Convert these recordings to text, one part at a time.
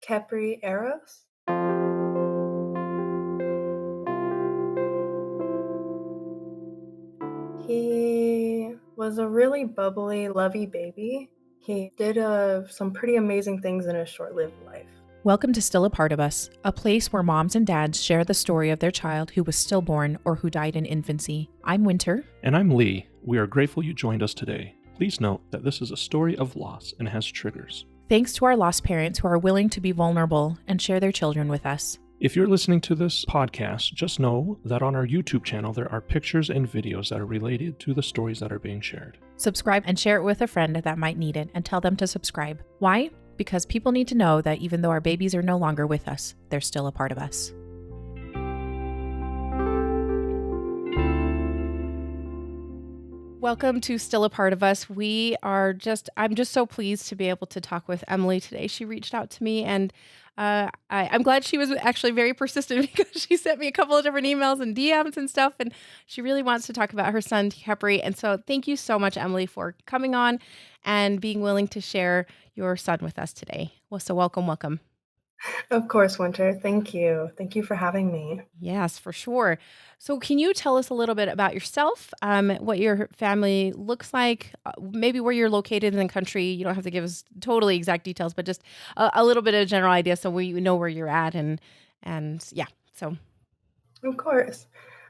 Kehpri Eros. He was a really bubbly, lovey baby. He did some pretty amazing things in his short-lived life. Welcome to Still a Part of Us, a place where moms and dads share the story of their child who was stillborn or who died in infancy. I'm Winter. And I'm Lee. We are grateful you joined us today. Please note that this is a story of loss and has triggers. Thanks to our lost parents who are willing to be vulnerable and share their children with us. If you're listening to this podcast, just know that on our YouTube channel there are pictures and videos that are related to the stories that are being shared. Subscribe and share it with a friend that might need it and tell them to subscribe. Why? Because people need to know that even though our babies are no longer with us, they're still a part of us. Welcome to Still a Part of Us. I'm just so pleased to be able to talk with Emily today. She reached out to me and I'm glad she was actually very persistent because she sent me a couple of different emails and DMs and stuff. And she really wants to talk about her son, Kehpri. And so thank you so much, Emily, for coming on and being willing to share your son with us today. Well, so welcome. Of course, Winter. Thank you. Thank you for having me. Yes, for sure. So can you tell us a little bit about yourself, what your family looks like, maybe where you're located in the country? You don't have to give us totally exact details, but just a little bit of a general idea so we know where you're at and yeah. So Of course.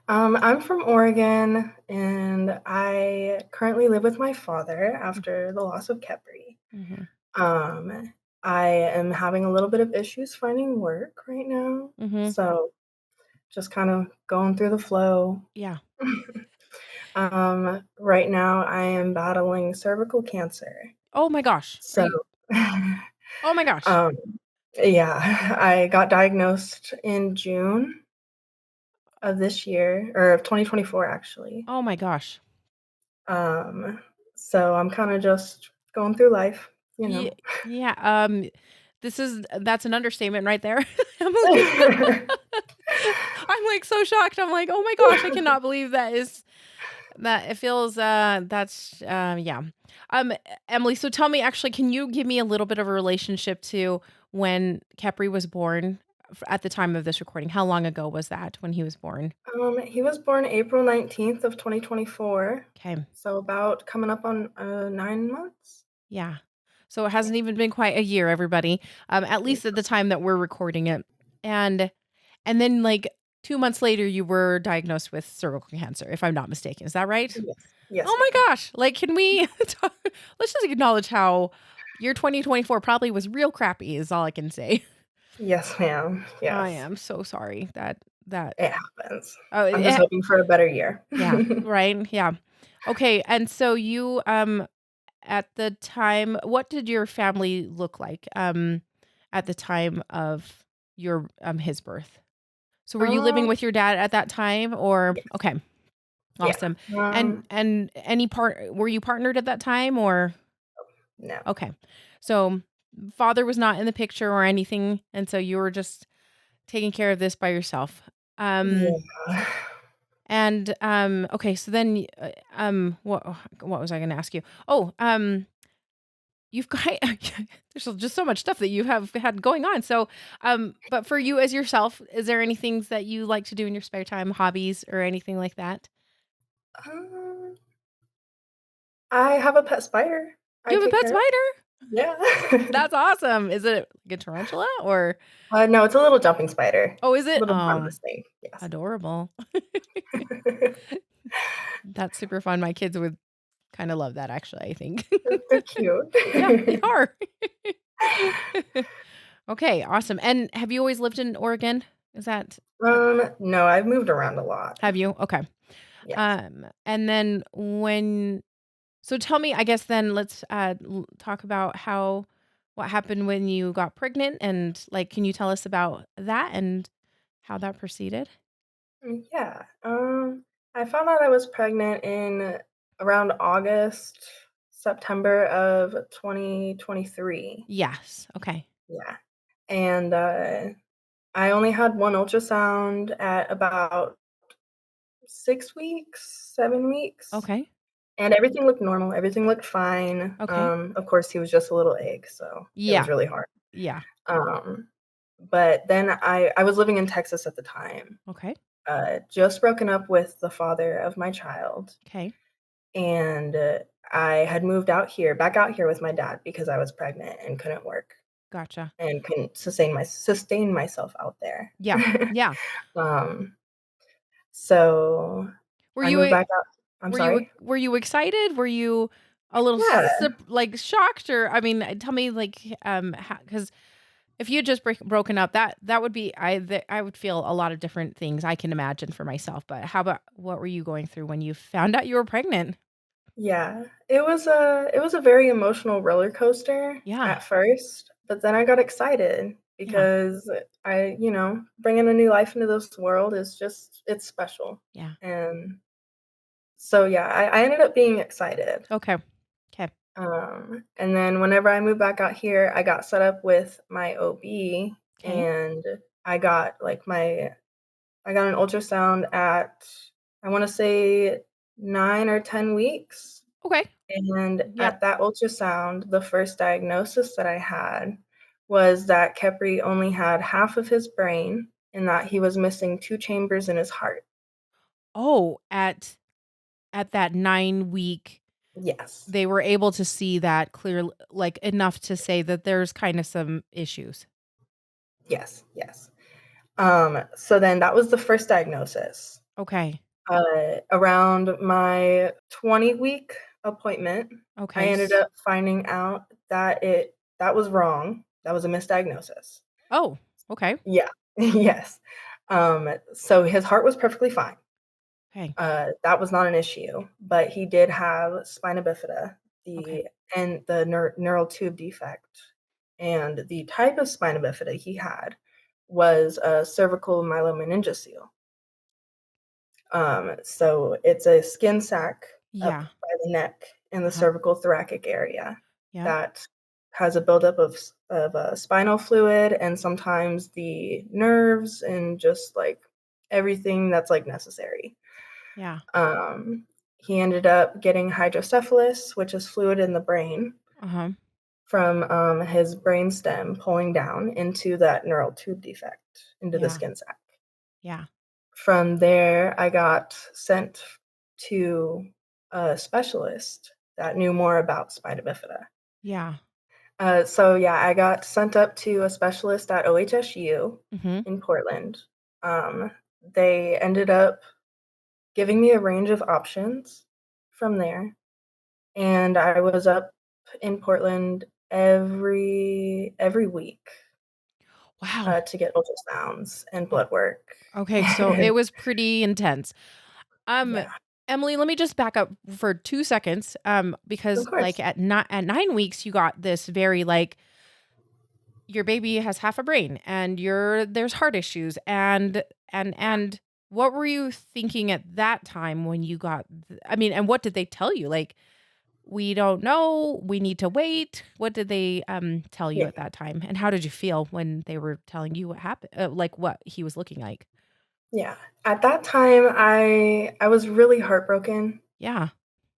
I'm from Oregon, and I currently live with my father after the loss of Kehpri. mhm. Um, I am having a little bit of issues finding work right now, Mhm. so just kind of going through the flow. Yeah. Right now I am battling cervical cancer. Oh my gosh. So, Oh my gosh. um, yeah, I got diagnosed in June of this year, or of 2024 actually. Oh my gosh. Um, so I'm kinda just going through life, you Yeah. know. Yeah. That's an understatement right there. I'm like I'm like so shocked. I'm like, "Oh my gosh, I cannot believe that it feels that's yeah." Emily, so tell me actually, can you give me a little bit of a relationship to when Kepri was born at the time of this recording? How long ago was that when he was born? He was born April 19th of 2024, Okay. so about coming up on, 9 months? Yeah. So it hasn't Yeah. even been quite a year, everybody. At least at the time that we're recording it. And then like 2 months later you were diagnosed with cervical cancer, if I'm not mistaken. Is that right? Yes. Yes, Oh my ma'am. gosh. Like, can we let's just acknowledge how year 2024 probably was real crappy is all I can say. Yes, ma'am. I Yes. am so sorry that It happens. oh I'm just hoping for a better year. yeah, right? Yeah. Okay, and so you at the time, what did your family look like at the time of your his birth? So were you living Um, with your dad at that time or yes. okay, Yeah. awesome. And any part were you partnered at that time or No. okay. So father was not in the picture or anything and so you were just taking care of this by yourself. Um Yeah. okay, so then what was I going to ask you? Oh, you've got there's just so much stuff that you have had going on. So, but for you as yourself, is there any things that you like to do in your spare time, hobbies or anything like that? Um, I have a pet spider I You have a take pet care of. spider? Yeah. That's awesome. Is it like a tarantula or No, it's a little jumping spider. oh, is it? Little harmless thing, yes. Adorable. That's super fun. My kids would kind of love that actually, I think. They're cute. Yeah, they are. Okay, awesome. And have you always lived in Oregon? Is that No, I've moved around a lot. have you? Okay. Yes. And then so tell me, I guess then let's talk about what happened when you got pregnant and like can you tell us about that and how that proceeded? Yeah. I found out I was pregnant in around August, September of 2023. Yes. Okay. Yeah. And I only had one ultrasound at about 6 weeks, 7 weeks, Okay. and everything looked normal. Everything looked fine. Okay. Of course, he was just a little egg, so it Yeah. was really hard. Yeah. Um, but then I was living in Texas at the time, Okay. just broken up with the father of my child, Okay. and I had moved back out here with my dad because I was pregnant and couldn't work Gotcha. and couldn't sustain myself out there. Yeah. Yeah. um, so Were I you moved e back out. I'm sorry. were you excited? Were you a little Yeah, like shocked, or I mean, tell me like cuz if you had just broken up, that would be I would feel a lot of different things I can imagine for myself. But how about what were you going through when you found out you were pregnant? yeah. It was a very emotional roller coaster Yeah. at first, but then I got excited Yeah. because bringing a new life into this world is just it's special. Yeah. And so yeah, I ended up being excited. Okay. Okay. And then whenever I moved back out here, I got set up with my OB, Okay. and I got like I got an ultrasound at, I want to say, 9 or 10 weeks. Okay. And Yeah. at that ultrasound, the first diagnosis that I had was that Kehpri only had half of his brain and that he was missing two chambers in his heart. Oh, at that 9-week, Yes. they were able to see that clear, like, enough to say that there's kinda some issues. Yes. Yes. So then that was the first diagnosis. Okay. Around my 20-week appointment, I Okay. ended up finding out that that was wrong. That was a misdiagnosis. Oh, okay. Yeah. Yes. So his heart was perfectly fine. Okay. That was not an issue, but he did have spina bifida, Okay. the neural tube defect, and the type of spina bifida he had was a cervical myelomeningocele. So it's a skin sac up Yeah. by the neck in the Uh-huh. cervical thoracic area Yep. that has a buildup of spinal fluid and sometimes the nerves and just like everything that's like necessary. Yeah. Um, he ended up getting hydrocephalus, which is fluid in the brain Uh-huh. from his brain stem pulling down into that neural tube defect into the Yeah. skin sac. Yeah. From there, I got sent to a specialist that knew more about spina bifida. Yeah. So yeah, I got sent up to a specialist at OHSU Mhm. in Portland. Um, they ended up giving me a range of options from there, and I was up in Portland every week Wow. to get ultrasounds and blood work. Okay, so it was pretty intense. Um, Yeah, Emily, let me just back up for 2 seconds, of because, like, course. at 9 weeks, you got this very, like, your baby has half a brain, and there's heart issues, and what were you thinking at that time when you got I mean, and what did they tell you? Like, "We don't know, we need to wait." What did they, tell you Yeah. at that time, and how did you feel when they were telling you what happened like, what he was looking like? Yeah. At that time, I was really heartbroken Yeah.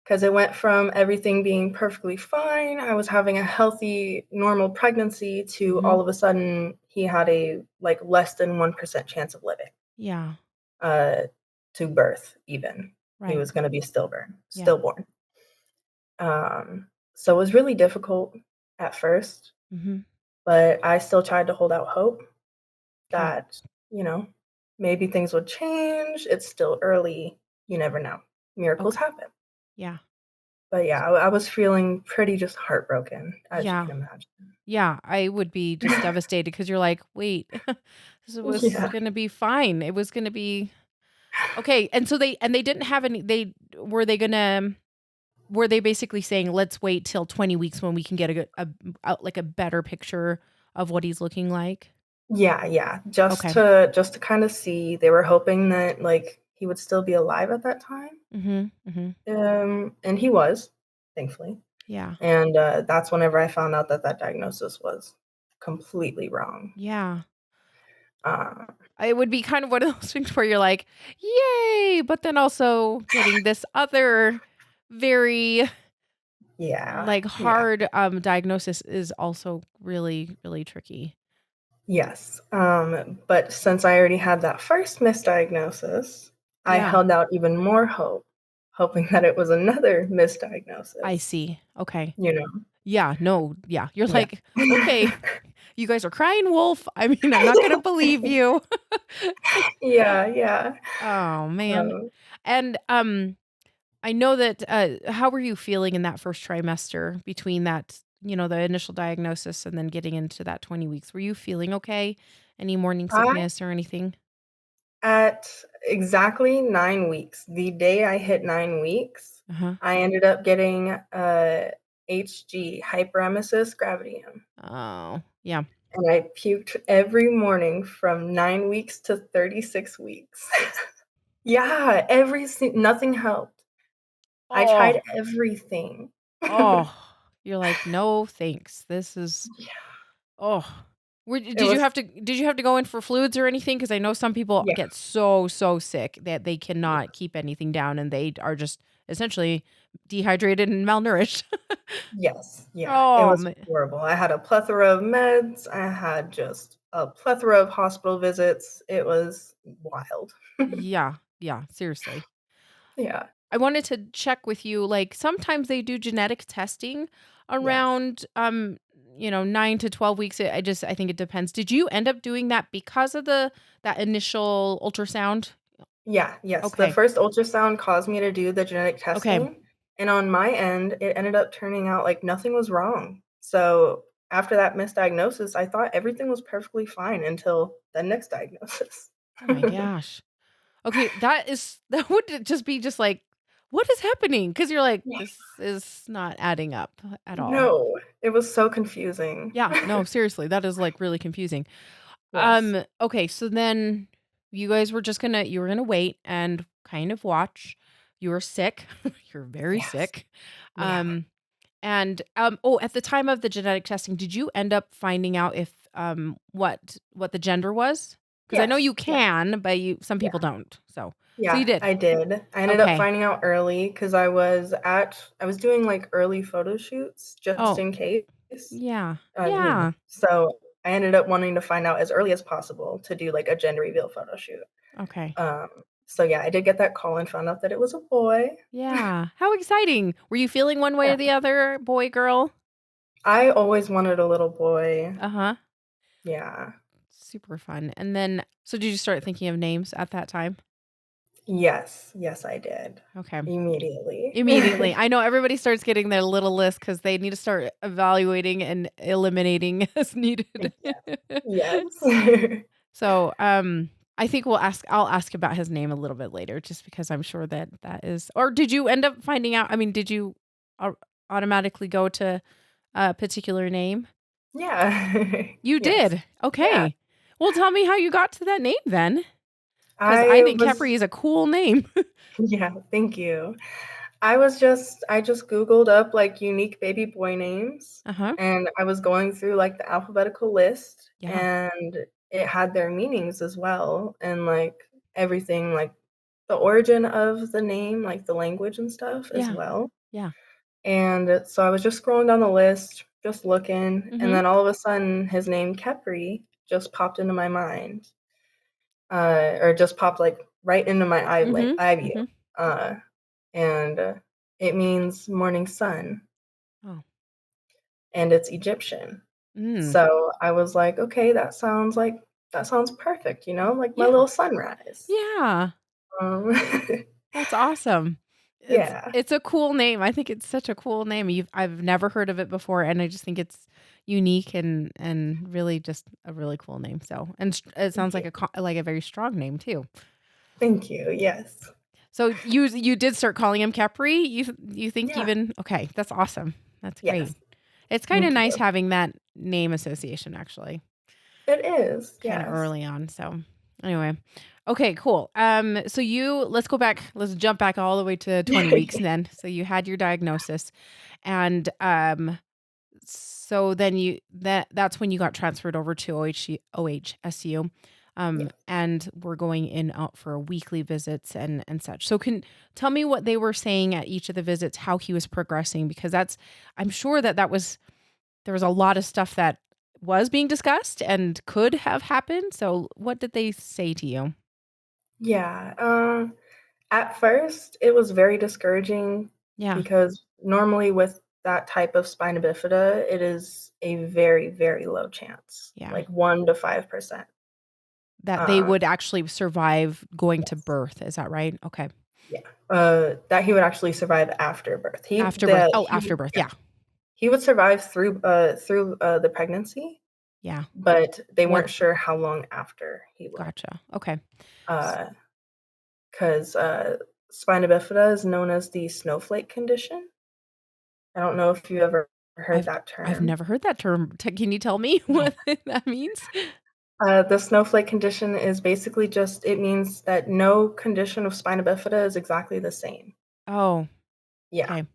because it went from everything being perfectly fine, I was having a healthy, normal pregnancy, to Mhm. all of a sudden he had a, like, less than 1% chance of living, Yeah. uh, to birth even. He Right. was gonna be Yeah. stillborn. So it was really difficult at first, Mhm. but I still tried to hold out hope Okay. that, you know, maybe things would change. It's still early. You never know. Miracles Okay. happen. Yeah. But yeah, I was feeling pretty just heartbroken, as you Yeah. can imagine. Yeah, I would be just devastated because 'cause you're like, "Wait, this was Yeah. gonna be fine. It was gonna be" okay, and so they didn't have any were they basically saying, "Let's wait till 20 weeks when we can get like, a better picture of what he's looking like?" Yeah, yeah. Just Okay. to kind of see. They were hoping that like he would still be alive at that time. Mhm, mhm. And he was, thankfully. Yeah. And that's whenever I found out that that diagnosis was completely wrong. Yeah. Uh, It would be kind of one of those things where you're like, "Yay!" But then also getting this other very Yeah. Like Yeah. hard diagnosis is also really, really tricky. Yes. But since I already had that first misdiagnosis, I Yeah, held out even more hope, hoping that it was another I misdiagnosis, see. Okay. you know? Yeah, no, yeah. You're Yeah. like, okay, you guys are crying wolf. I mean, I'm not gonna believe you. Yeah, yeah. Oh man. Um, And I know that how were you feeling in that first trimester between that, the initial diagnosis and then getting into that 20 weeks? Were you feeling okay? Any morning I sickness or anything? At exactly 9 weeks, the day I hit 9 weeks, Uh-huh. I ended up getting a HG, hyperemesis gravidium, Oh, yeah. and I puked every morning from 9 weeks to 36 weeks. Yeah, nothing helped. I tried Oh, everything. oh. You're like, no, thanks. This is Yeah, oh. it Did you was have to go in for fluids or anything? Because I know some people yeah, get so sick that they yeah. cannot keep anything down and they are just essentially dehydrated and malnourished. Yes, yeah, it Oh, was horrible. I had a plethora of meds, I had just a plethora of hospital visits, it was wild. yeah, yeah, seriously. Yeah, I wanted to check with you, like, sometimes they do genetic testing yes. around, 9 to 12 weeks. I think it depends. Did you end up doing that because of that initial ultrasound? Yeah, yes, the Okay, first ultrasound caused me to do the genetic okay. testing, and on my end, it ended up turning out like nothing was wrong. So, after that misdiagnosis, I thought everything was perfectly fine until the next diagnosis. Oh my gosh. Okay, that would just be just like, "What is happening?" Because 'Cause you're like, Yeah. "This is not adding up at all." No, it was so confusing. Yeah, no, seriously, that is, like, really confusing. Yes, Okay, so then you were gonna wait and kind of watch. You were sick. You're very yes, sick. yeah, At the time of the genetic testing, did you end up finding out if what the gender was? Because I know you yes, yeah, can, but some yeah, people don't. So you yeah, did. I did. I ended up Okay. finding out early because I was doing, like, early photo shoots just Oh, in case. yeah. You know, Yeah. so I ended up wanting to find out as early as possible to do, like, a gender reveal photo shoot. Okay. Um, so yeah, I did get that call and found out that it was a boy. Yeah. How exciting. Were you feeling one way Yeah. or the other, boy, girl? I always wanted a little boy. Uh-huh. Yeah. Super fun. And then so did you start thinking of names at that time? Yes. Yes, I did. Okay. Immediately. Immediately. I know everybody starts getting their little list because they need to start evaluating and eliminating as needed. Yes. So, I think I'll ask about his name a little bit later just because I'm sure that is or did you end up finding out, I mean, did you au automatically go to a particular name? Yeah. You Yes. did. Yeah. Okay. Well, tell me how you got to that name then, because I I think was Kehpri is a cool name. yeah, thank you. I just Googled up, like, unique baby boy names, Uh-huh. and I was going through, like, the alphabetical list, Yeah. and it had their meanings as well, and, like, everything, like, the origin of the name, like, the language and stuff as Yeah. well, Yeah. and so I was just scrolling down the list, just looking, and Mhm. then all of a sudden, his name, Kepri, just popped into my mind, or just popped, like, right into my Mhm. eye view, Mhm. uh and it means morning sun, Oh. and it's Egyptian. Mm. So I was like, okay, that sounds perfect, like my Yeah. little sunrise. Yeah. Um, That's awesome. It's yeah, it's a cool name. I think it's such a cool name. I've never heard of it before, and I just think it's unique and really just a really cool name. So, and it sounds thank like you, like a very strong name too. thank you. Yes, So you did start calling him Capri? You think yeah, even okay, that's awesome. That's great. yes, It's kind of thank nice you. having that name association actually. It is, Kind of yes. early on. So anyway. Okay, cool. So let's go back, let's jump back all the way to 20 weeks then. So you had your diagnosis and so then that's when you got transferred over to OHSU. Yeah. And were going in out for weekly visits and such. So tell me what they were saying at each of the visits, how he was progressing, because I'm sure there was a lot of stuff that was being discussed and could have happened. So what did they say to you? Yeah. At first, it was very discouraging Yeah. because normally with that type of spina bifida, it is a very, very low chance, Yeah. like 1 to 5%. That they Um, would actually survive going to yes. birth. Is that right? Okay. Yeah. That he would actually survive after birth. After birth. Oh, after birth. Yeah, Yeah. he would survive through the pregnancy, Yeah. but they weren't Once. sure how long after he would. Gotcha. Okay. S- Uh, 'Cause, spina bifida is known as the snowflake condition. I don't know if you ever heard I've that I've term. never heard that term. Can you tell me Yeah. what that means? The snowflake condition is basically just it means that no condition of spina bifida is exactly the same. Oh, Yeah, okay.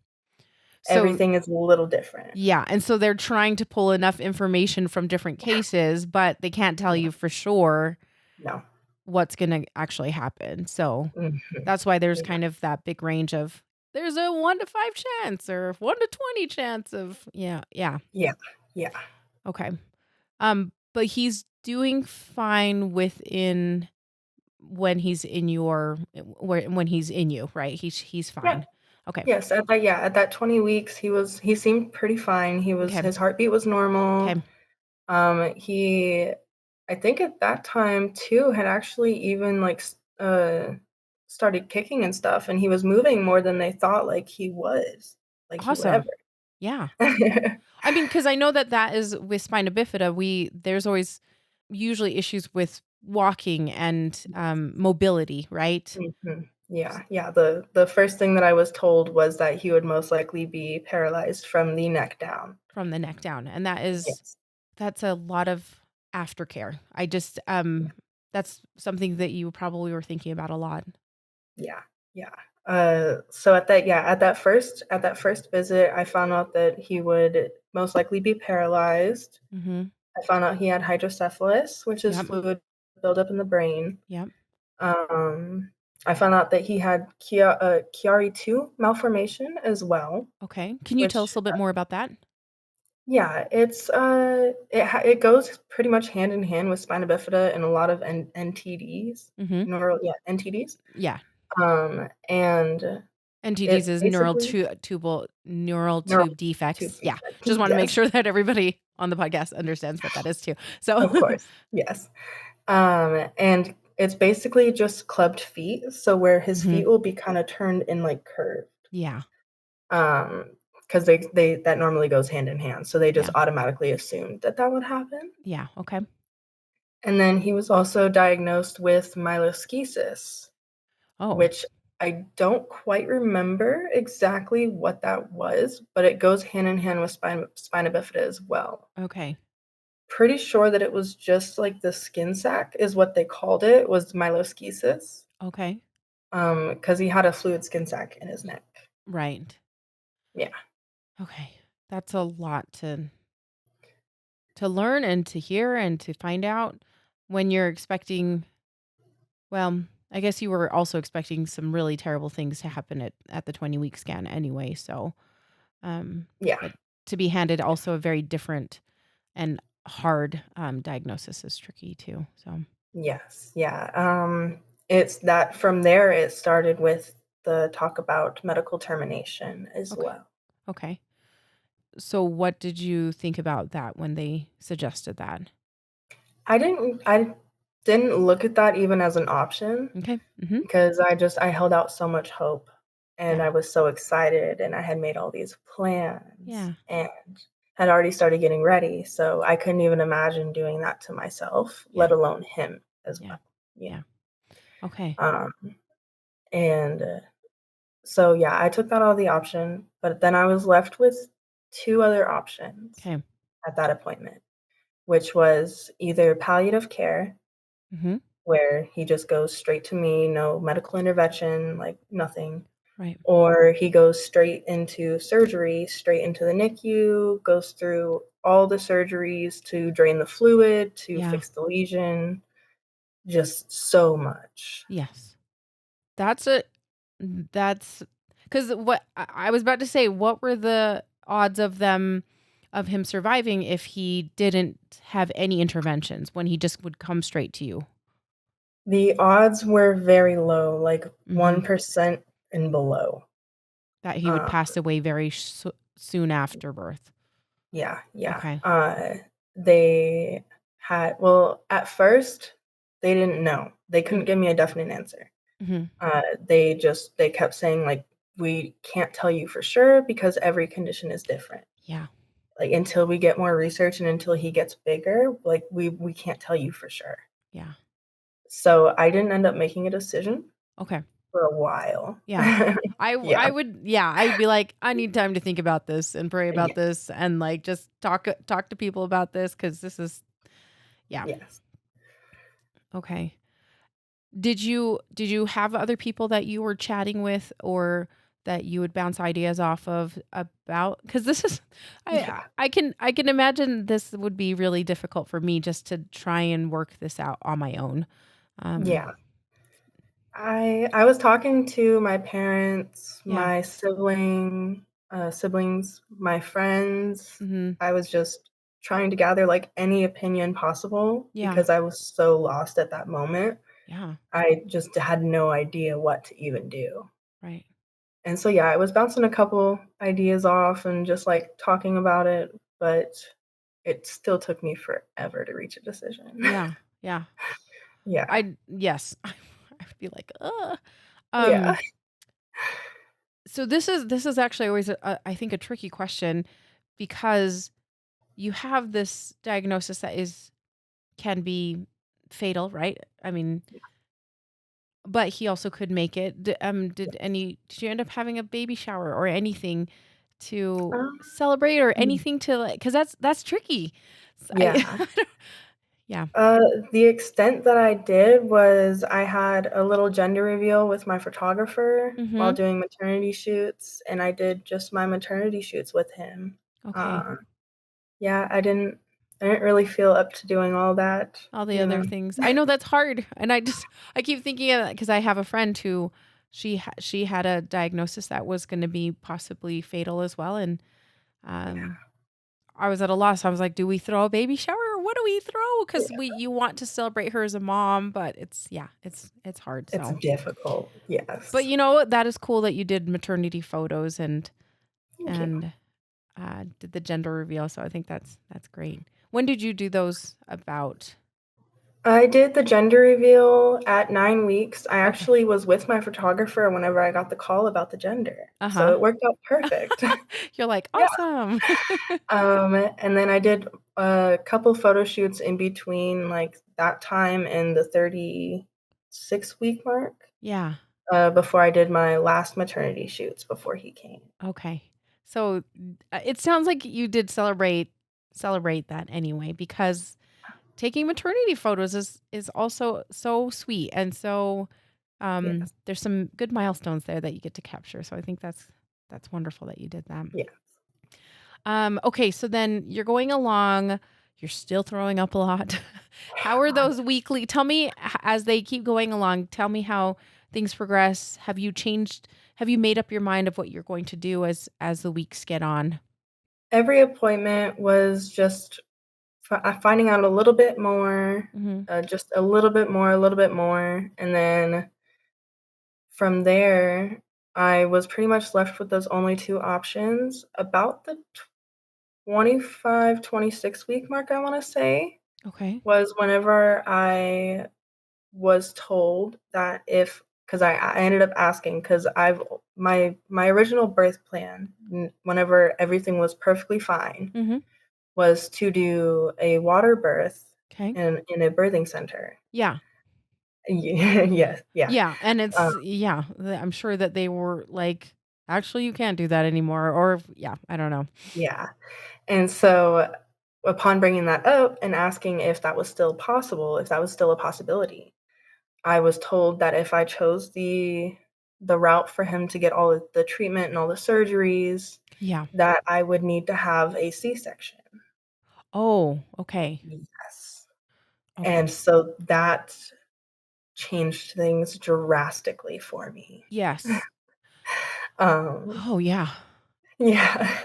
So everything is a little different. yeah, and so they're trying to pull enough information from different Yeah, cases, but they can't tell yeah, you for sure no. what's gonna actually happen. So Mhm. that's why there's Yeah, kind of that big range of there's a 1 to 5 chance or 1 to 20 chance of yeah. yeah, yeah, Okay. But he's doing fine within when he's in you, right? He's yeah. fine. Okay. Yes, at that 20 weeks, he seemed pretty fine. Okay. His heartbeat was normal. Okay. He I think at that time too had actually even started kicking and stuff, and he was moving more than they thought like he would Awesome. ever. Yeah. I mean, because I know that is with spina bifida, there's always usually issues with walking and mobility, right? Mhm. Yeah, yeah. The first thing that I was told was that he would most likely be paralyzed from the neck down. From the neck down, and Yes. that's a lot of aftercare. I just Yeah. that's something that you probably were thinking about a lot. Yeah. Yeah. So at that first visit, I found out that he would most likely be paralyzed. Mhm. I found out he had hydrocephalus, which is Yep. fluid buildup in the brain. Yep. Um, I found out that he had Chiari-2 malformation as well, Okay. Can you tell us which a little bit more about that? yeah, it goes pretty much hand in hand with spina bifida and a lot of NTDs, Mhm. NTDs. Yeah. And NTDs it is basically neural neural tube tube defects. Yeah. defect. Just want to make Yes, sure that everybody on the podcast understands what that is too. So, of course. Yes. And it's basically just clubbed feet, so where his mhm. feet will be kinda turned in, like, curve. Yeah. Because they that normally goes hand in hand, so they just Yeah. automatically assumed that that would happen. Yeah. Okay. And then he was also diagnosed with myeloschisis, Oh, which I don't quite remember exactly what that was, but it goes hand in hand with spina bifida as well. okay. Pretty sure that it was just, like, the skin sac is what they called it, was myeloschisis, Okay. because he had a fluid skin sac in his neck. Right. Yeah. Okay. That's a lot to learn and to hear and to find out when you're expecting, well, I guess you were also expecting some really terrible things to happen at the 20-week scan anyway, so Yeah. but to be handed also a very different and hard diagnosis is tricky too. So, Yes, yeah, it's that from there, it started with the talk about medical termination as okay. well. Okay. So what did you think about that when they suggested that? I didn't look at that even as an option Okay. Mhm. because I held out so much hope, and Yeah. I was so excited, and I had made all these plans Yeah. and had already started getting ready, so I couldn't even imagine doing that to myself, Yeah. let alone him as Yeah. well, you Yeah. know? Okay. Um, and, So, yeah, I took that out of the option, but then I was left with 2 other options Okay. at that appointment, which was either palliative care, Mhm. where he just goes straight to me, no medical intervention, like, nothing, Right. or he goes straight into surgery, straight into the NICU, goes through all the surgeries to drain the fluid, to Yeah. fix the lesion, just so much. Yes. That's because what I was about to say, what were the odds of him surviving if he didn't have any interventions, when he just would come straight to you? The odds were very low, like Mhm. 1% and below. That he would Um, pass away very soon after birth. yeah, yeah. Okay. They well, at first, they didn't know. They Mm. couldn't give me a definite answer. Mhm. They kept saying, like, "We can't tell you for sure because every condition is different. Yeah. Like, until we get more research and until he gets bigger, like, we can't tell you for sure." Yeah. So, I didn't end up making a decision Okay. for a while. Yeah. Yeah, I would, yeah, I'd be like, "I need time to think about this and pray about yeah, this and, like, just talk to people about this, because this is." Yeah. yes. Okay. Did you have other people that you were chatting with, or that you would bounce ideas off of about, because this is, Yeah, I can imagine this would be really difficult for me just to try and work this out on my own. Um, yeah. I was talking to my parents, yeah. my siblings, my friends. Mhm. I was just trying to gather, like, any opinion possible Yeah. because I was so lost at that moment. Yeah. I just had no idea what to even do. Right. And so, yeah, I was bouncing a couple ideas off and just, like, talking about it, but it still took me forever to reach a decision. Yeah. Yeah. Yeah, Yes. I would be like, "Ugh." yeah. Um, so this is actually always I think a tricky question, because you have this diagnosis that is can be fatal, right? I mean, but he also could make it. Did you end up having a baby shower or anything to Um, celebrate, or anything to, like, cuz that's tricky. yeah. I don't- yeah. Uh, the extent that I did was I had a little gender reveal with my photographer while Mhm. doing maternity shoots, and I did just my maternity shoots with him. Okay. Uh, yeah, I didn't really feel up to doing all that, All the you other know. things. I know that's hard, and I keep thinking of that, cuz I have a friend who she had a diagnosis that was going to be possibly fatal as well, and Yeah, um I was at a loss. I was like, "Do we throw a baby shower, or what do we throw?" yeah, Because you want to celebrate her as a mom, but it's hard. it's So, difficult, but yes. that is cool that you did maternity photos, Thank you. and did the gender reveal. So I think that's great. When did you do those about? I did the gender reveal at 9 weeks. I Okay. actually was with my photographer whenever I got the call about the gender, Uh so huh. it worked out perfect. You're like, Yeah. awesome. And then I did a couple photo shoots in between, like, that time and the 36-week mark, Yeah. before I did my last maternity shoots before he came. Okay. So it sounds like you did celebrate that anyway, because taking maternity photos is also so sweet, and so Yes, there's some good milestones there that you get to capture. So I think that's wonderful that you did that. yeah. Okay, so then you're going along, you're still throwing up a lot. How are those weekly? Tell me, as they keep going along, tell me how things progress. Have you changed? Have you made up your mind of what you're going to do as the weeks get on? Every appointment was just finding out a little bit more, Hmm. just a little bit more, and then from there, I was pretty much left with those only 2 options. About the 25, 26-week mark, I wanna say, Okay. was whenever I was told that if 'cause I ended up asking 'cause my original birth plan, whenever everything was perfectly fine, Hmm. was to do a water birth Okay. in a birthing center. Yeah. Yes, yeah, Yeah, and um, I'm sure that they were like, "Actually, you can't do that anymore," or yeah, I don't know. yeah, and so, upon bringing that up and asking if that was still possible, if that was still a possibility, I was told that if I chose the route for him to get all of the treatment and all the surgeries, Yeah. that I would need to have a C-section. Oh, okay. Yes. And Okay. so that changed things drastically for me. Yes. Um, Oh, yeah. yeah.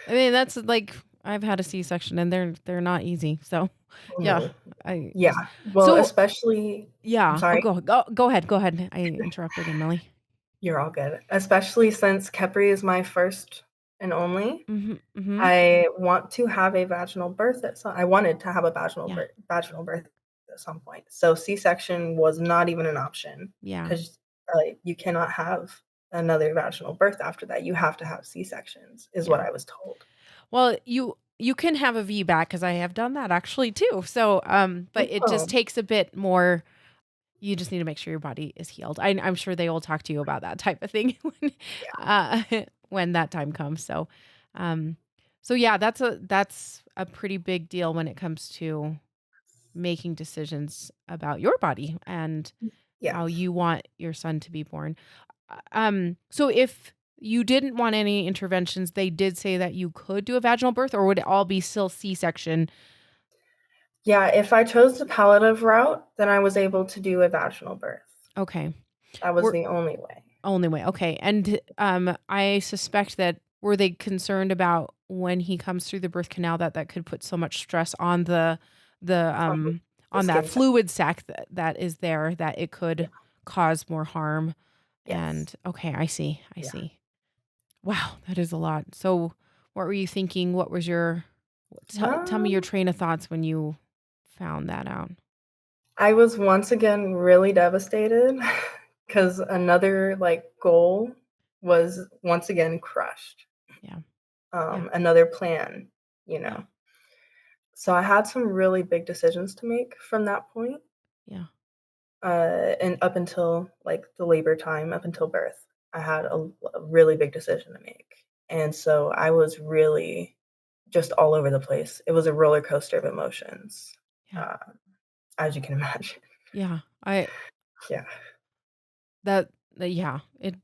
I mean, that's like I've had a C-section and they're not easy. So, yeah. Mhm. I Yeah. Well, so especially I'm yeah. Oh, sorry? go ahead. Go ahead. I interrupted again, Millie. You're all good. Especially since Kehpri is my first and only. Mhm. Mhm. I want to have a vaginal birth at some I wanted to have a Yeah. vaginal birth at some point. So C-section was not even an option Yeah. 'cause, you cannot have another vaginal birth after that. You have to have C-sections is Yeah. what I was told. Well, you can have a VBAC because I have done that actually too. So, but it just Oh, takes a bit more. You just need to make sure your body is healed. I'm sure they will talk to you about that type of thing when, yeah. uh, when that time comes. So, um, so yeah, that's a pretty big deal when it comes to making decisions about your body and how Yes. you want your son to be born. So if you didn't want any interventions, they did say that you could do a vaginal birth, or would it all be still C-section? Yeah, if I chose the palliative route, then I was able to do a vaginal birth. Okay. That was Were the only way. only way. Okay. And I suspect that were they concerned about when he comes through the birth canal that could put so much stress on the On the on that skin sac. fluid sac that is there that it Yeah. could cause more harm. Yes. And okay, I see. I Yeah. see. Wow, that is a lot. So, what were you thinking? What was your tell me your Um, train of thoughts when you found that out? I was once again really devastated because another, goal was once again crushed. Yeah. Yeah. Another plan, you Yeah. know? So I had some really big decisions to make from that point, Yeah. and up until, the labor time, up until birth. I had a really big decision to make, and so I was really just all over the place. It was a roller coaster of emotions, Yeah. uh, as you can imagine. Yeah. I Yeah. yeah. It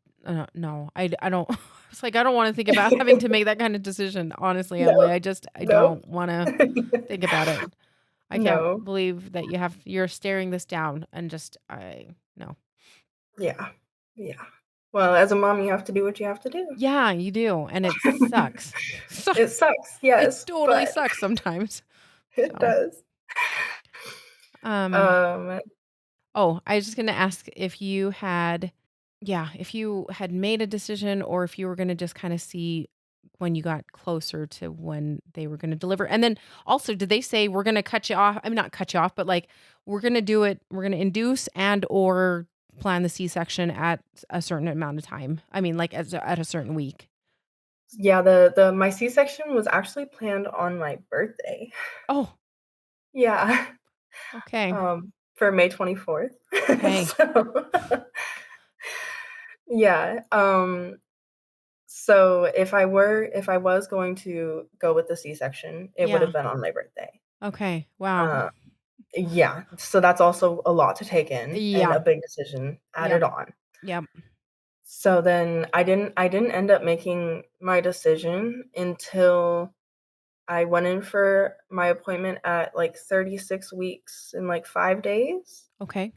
no. I don't it's like I don't want to think about having to make that kind of decision, honestly, Emily. No, I no. don't want to think about it. I can't No. believe that you're staring this down and just I no. Yeah. Yeah. Well, as a mom, you have to do what you have to do. Yeah, you do, and it sucks. It sucks, It yes, totally but sucks sometimes. it So, does. um, Um, oh, I was just gonna ask if you had yeah, if you had made a decision or if you were gonna just kinda see when you got closer to when they were gonna deliver. And then also, did they say, "We're gonna cut you off" I mean, not cut you off, but, like, we're gonna induce and or plan the C-section at a certain amount of time? I mean, like, at a certain week. yeah, the my C-section was actually planned on my birthday. Oh, Yeah, okay. for May 24th. Okay. So, yeah, so if I was going to go with the C-section, it would have Yeah. been on my birthday. Okay. Wow. Uh, yeah, so that's also a lot to take in and Yeah. a big decision Yep. added on. Yep. So then I didn't end up making my decision until I went in for my appointment at, 36 weeks in, 5 days, Okay.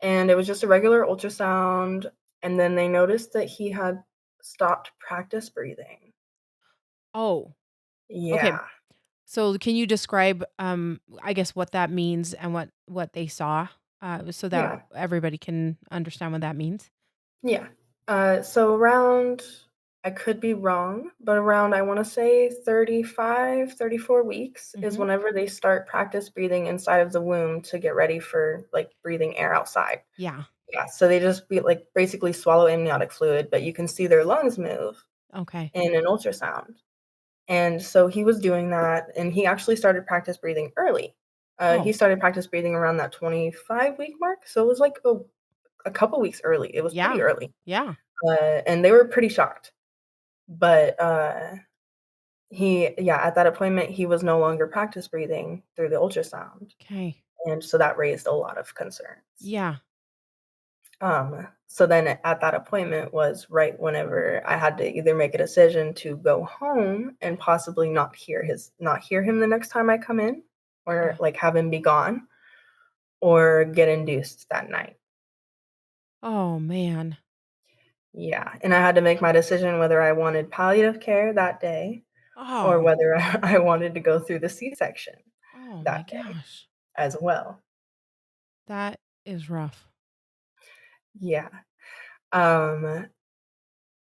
and it was just a regular ultrasound, and then they noticed that he had stopped practice breathing. Oh, okay. Yeah, So can you describe, I guess what that means and what they saw, so that yeah, everybody can understand what that means? yeah. So around I could be wrong, but around I wanna say 35, 34 weeks is Mhm. whenever they start practice breathing inside of the womb to get ready for, breathing air outside. Yeah. Yeah, so they just basically swallow amniotic fluid, but you can see their lungs move Okay. in an ultrasound. And so he was doing that, and he actually started practice breathing early. He Oh, started practice breathing around that 25-week mark, so it was like a couple weeks early. It was pretty yeah. early. Yeah. And they were pretty shocked. But at that appointment, he was no longer practice breathing through the ultrasound. Okay. And so that raised a lot of concerns. Yeah. So then at that appointment was right whenever I had to either make a decision to go home and possibly not hear him the next time I come in or Yeah. have him be gone, or get induced that night. Oh, man. Yeah, and I had to make my decision whether I wanted palliative care that day or Oh. whether I wanted to go through the C-section Oh my that day gosh. as well. That is rough. Yeah. Um,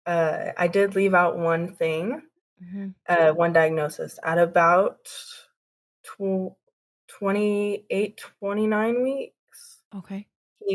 I did leave out one thing, Mhm. one diagnosis. At about tw 28, 29 weeks, Okay.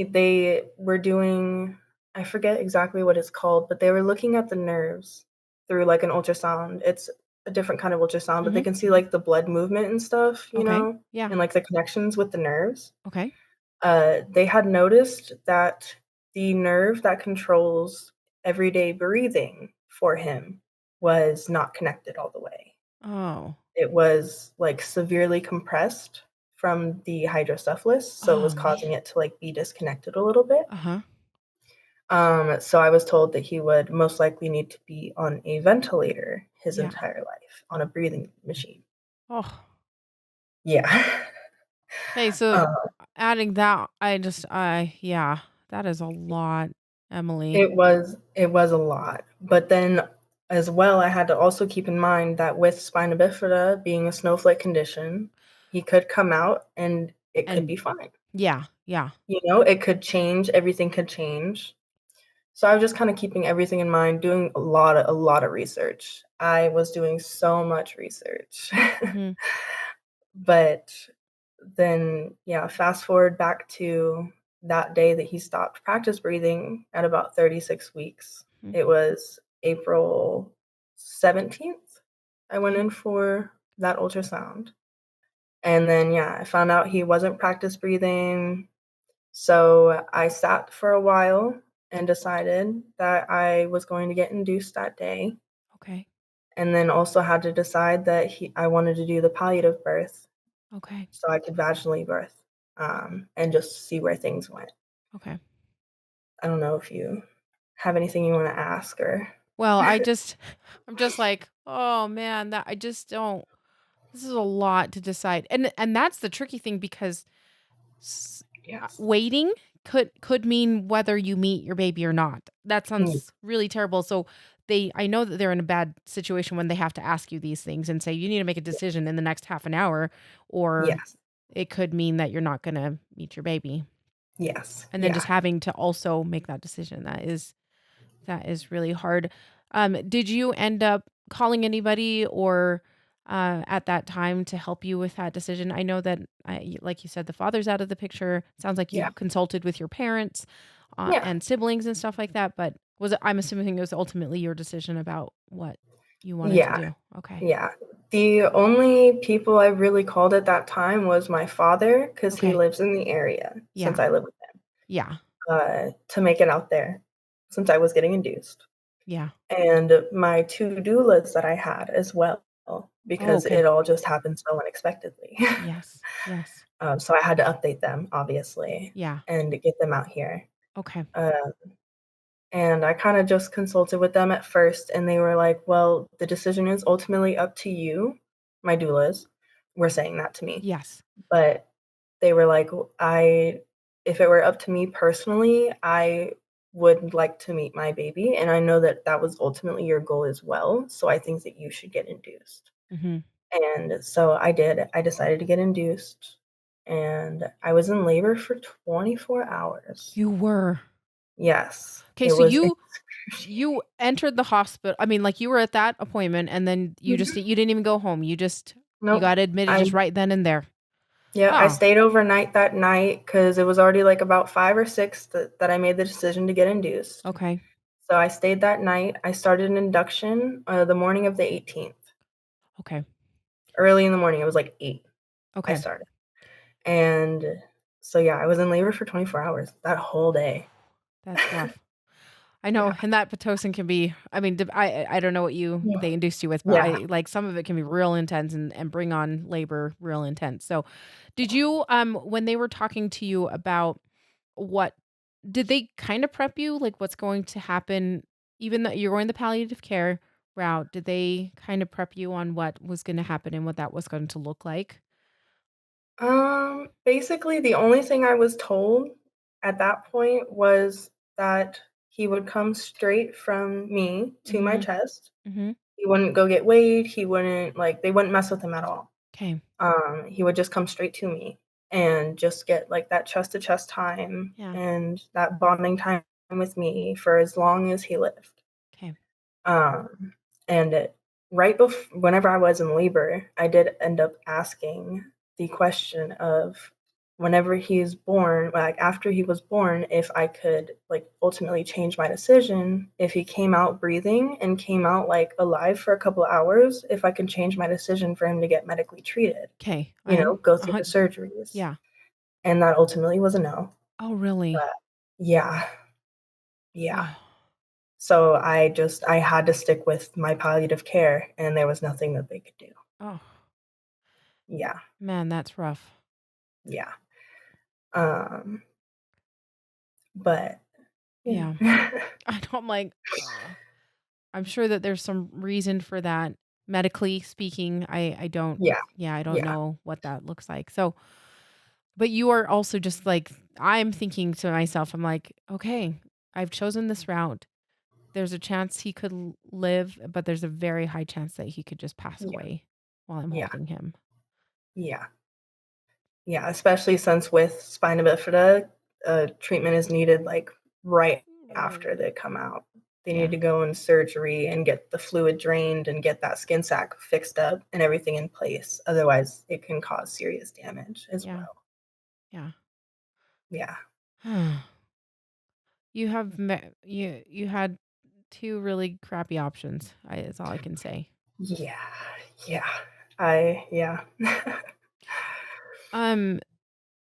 they were doing, I forget exactly what it's called, but they were looking at the nerves through, like, an ultrasound. It's a different kind of ultrasound, but they Mhm. can see, like, the blood movement and stuff, Okay. Yeah. and, like, the connections with the nerves. Okay. They had noticed that the nerve that controls everyday breathing for him was not connected all the way. Oh. It was, like, severely compressed from the hydrocephalus, so it Oh, was man. causing it to, like, be disconnected a little bit. Uh-huh. So I was told that he would most likely need to be on a ventilator his Yeah. entire life, on a breathing machine. Oh. Yeah. Okay, so Um, adding that, yeah, that is a lot, Emily. it was a lot, but then as well, I had to also keep in mind that with spina bifida being a snowflake condition, he could come out and it could And be fine. yeah, yeah. It could change, everything could change. So I was just kinda keeping everything in mind, doing a lot of research. I was doing so much research. Mhm. But then, yeah, fast forward back to that day that he stopped practice breathing at about 36 weeks. Mhm. It was April 17th. I went Okay. in for that ultrasound. And then, yeah, I found out he wasn't practice breathing. So I sat for a while and decided that I was going to get induced that day. Okay. And then also had to decide that I wanted to do the palliative birth Okay. so I could vaginally birth, and just see where things went. Okay. I don't know if you have anything you wanna ask or. Well, I'm just like, "Oh, man, that I just don't this is a lot to decide." And that's the tricky thing because Yes. waiting could mean whether you meet your baby or not. That Mm, sounds really terrible. So I know that they're in a bad situation when they have to ask you these things and say you need to make a yeah. decision in the next half an hour, or Yes. it could mean that you're not going to meet your baby. Yes. And then just Yeah. having to also make that decision, that is really hard. Did you end up calling anybody or at that time to help you with that decision? I know that, like you said, the father's out of the picture. Sounds like Yeah. you consulted with your parents Yeah. and siblings and stuff like that. But I'm assuming it was ultimately your decision about what you wanted to Yeah. do. Okay. Yeah. The only people I really called at that time was my father, because he Okay. lives in the area since Yeah. I live with Yeah. him, to make it out there since I was getting induced. Yeah. And my 2 doulas that I had as well, Oh, because okay. it all just happened so unexpectedly. Yes. Yes. So I had to update them, obviously, Yeah. and get them out here. Okay. Uh, and I kinda just consulted with them at first, and they were like, "Well, the decision is ultimately up to you." My doulas were saying that to me, Yes. but they were like, "I if it were up to me personally, I would like to meet my baby, and I know that that was ultimately your goal as well, so I think that you should get induced." Hmm. And so I did. I decided to get induced, and I was in labor for 24 hours. You were. Yes, Okay. it So was you excruciating. entered the hospital. I mean, like, you were at that appointment and then Mhm. you didn't even go home. You Nope. got admitted I just right then and there. Yeah, I Oh, stayed overnight that night because it was already, like, about 5 or 6 that I made the decision to get induced. okay. So I stayed that night. I started an induction, the morning of the 18th. Okay. Early in the morning, it was, like, 8, I Okay. started. And so, yeah, I was in labor for 24 hours, that whole day. That's rough. I know, Yeah. and that Pitocin can be, I mean, I don't know what Yeah. they induced you with, but Yeah. I like some of it can be real intense and bring on labor real intense. So, did you when they were talking to you about what did they kind of prep you like what's going to happen even though you're going the palliative care route? Did they kind of prep you on what was going to happen and what that was going to look like? Basically, the only thing I was told at that point was that he would come straight from me to my Mhm. chest. Mhm. He wouldn't go get weighed, he wouldn't they wouldn't mess with him at all. Okay. He would just come straight to me and just get, like, that chest to chest time Yeah. and that bonding time with me for as long as he lived. Okay. Um, and whenever I was in labor, I did end up asking the question of whenever he's born, like after he was born, if I could like ultimately change my decision, if he came out breathing and came out like alive for a couple of hours, if I could change my decision for him to get medically treated, Okay. And go through the surgeries. yeah. And that ultimately was a no. Oh, really? But yeah, yeah. Oh. So I had to stick with my palliative care, and there was nothing that they could do. Oh, Yeah, man, that's rough. yeah. Um, but yeah. Yeah. I know, I'm like, I'm sure that there's some reason for that. Medically speaking, I don't Yeah, yeah, I don't yeah, know what that looks like. So, but you are also just like I'm thinking to myself, I'm like, okay, I've chosen this route. There's a chance he could live, but there's a very high chance that he could just pass yeah, away while I'm yeah, holding him. yeah, yeah, especially since with spina bifida, treatment is needed, like, right after they come out. They need Yeah. to go in surgery and get the fluid drained and get that skin sac fixed up and everything in place, otherwise it can cause serious damage as Yeah. well. Yeah. Yeah. You have you had 2 really crappy options, I is all I can say. Yeah, yeah. Yeah.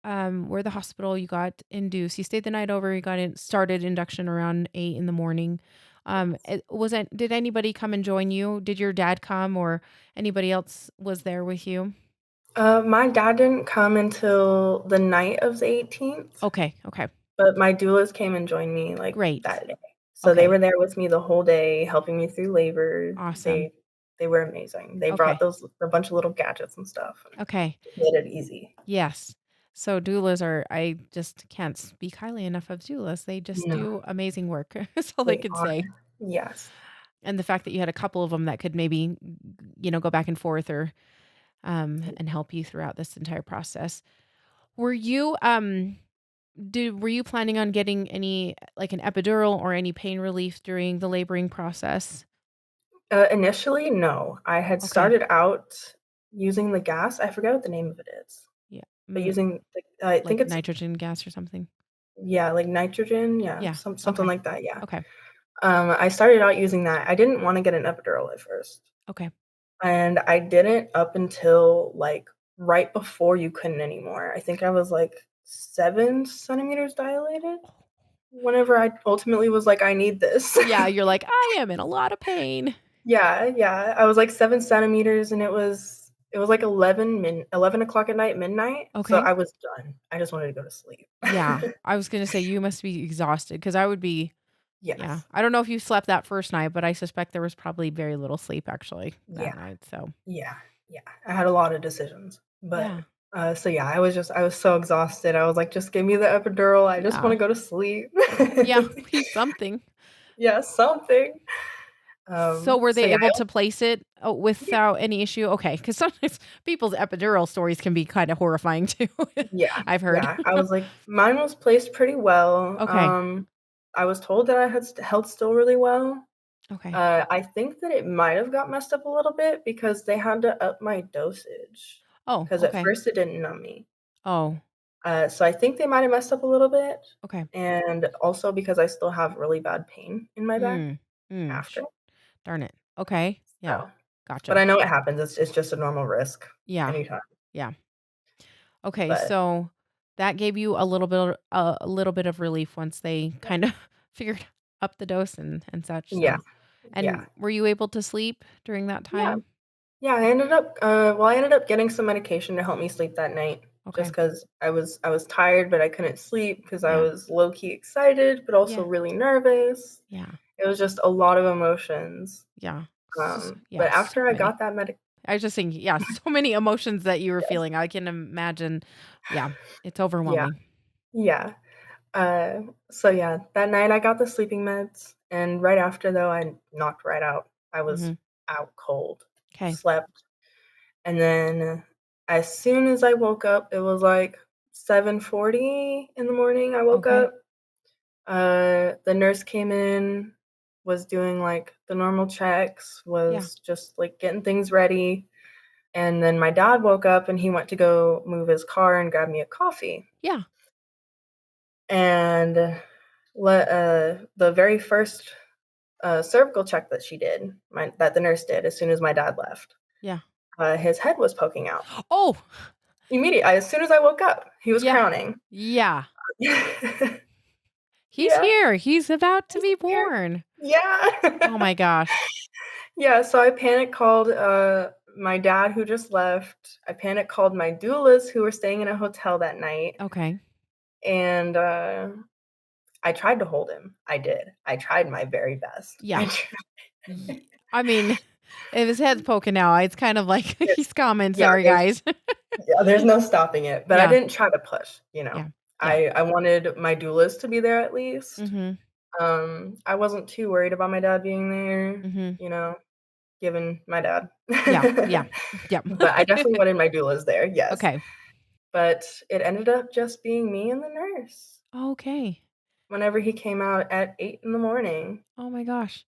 Um, where the hospital you got induced, you stayed the night over, you got in started induction around 8 in the morning. Yes. Did anybody come and join you? Did your dad come or anybody else was there with you? My dad didn't come until the night of the 18th, Okay, okay. but my doulas came and joined me, like, Great. that day. So they Okay. were there with me the whole day, helping me through labor. Awesome. They were amazing. They brought Okay. those a bunch of little gadgets and stuff and Okay. made it easy. Yes. So doulas are I just can't speak highly enough of doulas. They just No, do amazing work. That's all I they could are. say. Yes. And the fact that you had a couple of them that could maybe, go back and forth or, and help you throughout this entire process. Were you, were you planning on getting any, like, an epidural or any pain relief during the laboring process? Initially, no. I had Okay. started out using the gas. I forget what the name of it is, Yeah. but using the I think Like it's nitrogen gas or something? yeah, like nitrogen, yeah, Yeah. something Okay. like that, yeah. Okay. I started out using that. I didn't wanna get an epidural at first, Okay. and I didn't up until, like, right before you couldn't anymore. I think I was, like, 7 centimeters dilated whenever I ultimately was like, "I need this." Yeah, you're like, "I am in a lot of pain." Yeah, yeah, I was, like, 7 centimeters, and it was, like, 11 o'clock at night, midnight, so Okay. I was done. I just wanted to go to sleep. Yeah. I was gonna say you must be exhausted because I would be yeah. Yes. I don't know if you slept that first night, but I suspect there was probably very little sleep actually that Yeah. night, so Yeah, yeah, I had a lot of decisions, but, yeah. so yeah, I was so exhausted, I was like, "Just give me the epidural, I just wanna Yeah. go to sleep." Yeah, please something. Yeah, something. So were So they yeah, able to place it, yeah, without any issue? Okay, because sometimes people's epidural stories can be kinda horrifying too. yeah, I've heard. yeah, I was like mine was placed pretty well, Okay. I was told that I had held still really well. Okay. I think that it might have got messed up a little bit because they had to up my dosage. Oh, Because at okay. first it didn't numb me. Oh, So I think they might have messed up a little bit, okay. and also because I still have really bad pain in my back Mm. Mm, after. darn it. Okay. Yeah. So, but Gotcha. I know it happens. It's just a normal risk Yeah. anytime. Yeah. Okay, But so that gave you a little bit of relief once they kind of figured up the dose and such, yeah, so yeah, and were you able to sleep during that yeah, time? yeah. I ended up getting some medication to help me sleep that night, just Okay. because I was tired, but I couldn't sleep because I Yeah. was low key excited, but also Yeah. really nervous. Yeah. It was just a lot of emotions. Yeah. But Yeah, so after I many. got that I was just thinking, yeah, so many emotions that you were Yes. feeling. I can imagine. Yeah, it's Yeah. overwhelming. Yeah. Uh, so yeah, that night I got the sleeping meds, and right after though, I knocked right out. I was Mhm. out cold, Okay. slept, and then as soon as I woke up, it was like 7:40 in the morning. I woke Okay. up. The nurse came in, was doing like the normal checks, Yeah. was just like getting things ready, and then my dad woke up and he went to go move his car and grab me a coffee. Yeah. And the very first cervical check that she did, that the nurse did as soon as my dad left, Yeah. his head was poking out. Oh, As soon as I woke up, he was yeah. crowning. Yeah. He's Yeah, here. He's about to he's be here. born. Oh Yeah. my gosh. Yeah, so I panic called, my dad who just left. I panic called my doulas who were staying in a hotel that night, Okay. and, I tried to hold him. I did. I tried my very best. Yeah. Ye I mean, if his head's poking out, it's kind of like It's he's coming. yeah, Sorry, guys. there's no stopping it, but I Yeah. didn't try to push, you know? Yeah. Yeah. I wanted my doulas to be there at least. Mhm. I wasn't too worried about my dad being there, Mhm. you know, given my dad. Yeah. Yeah. Yep. But I definitely wanted my doulas there, yes. Okay. But it ended up just being me and the nurse Okay. whenever he came out at 8 in the morning. Oh my gosh.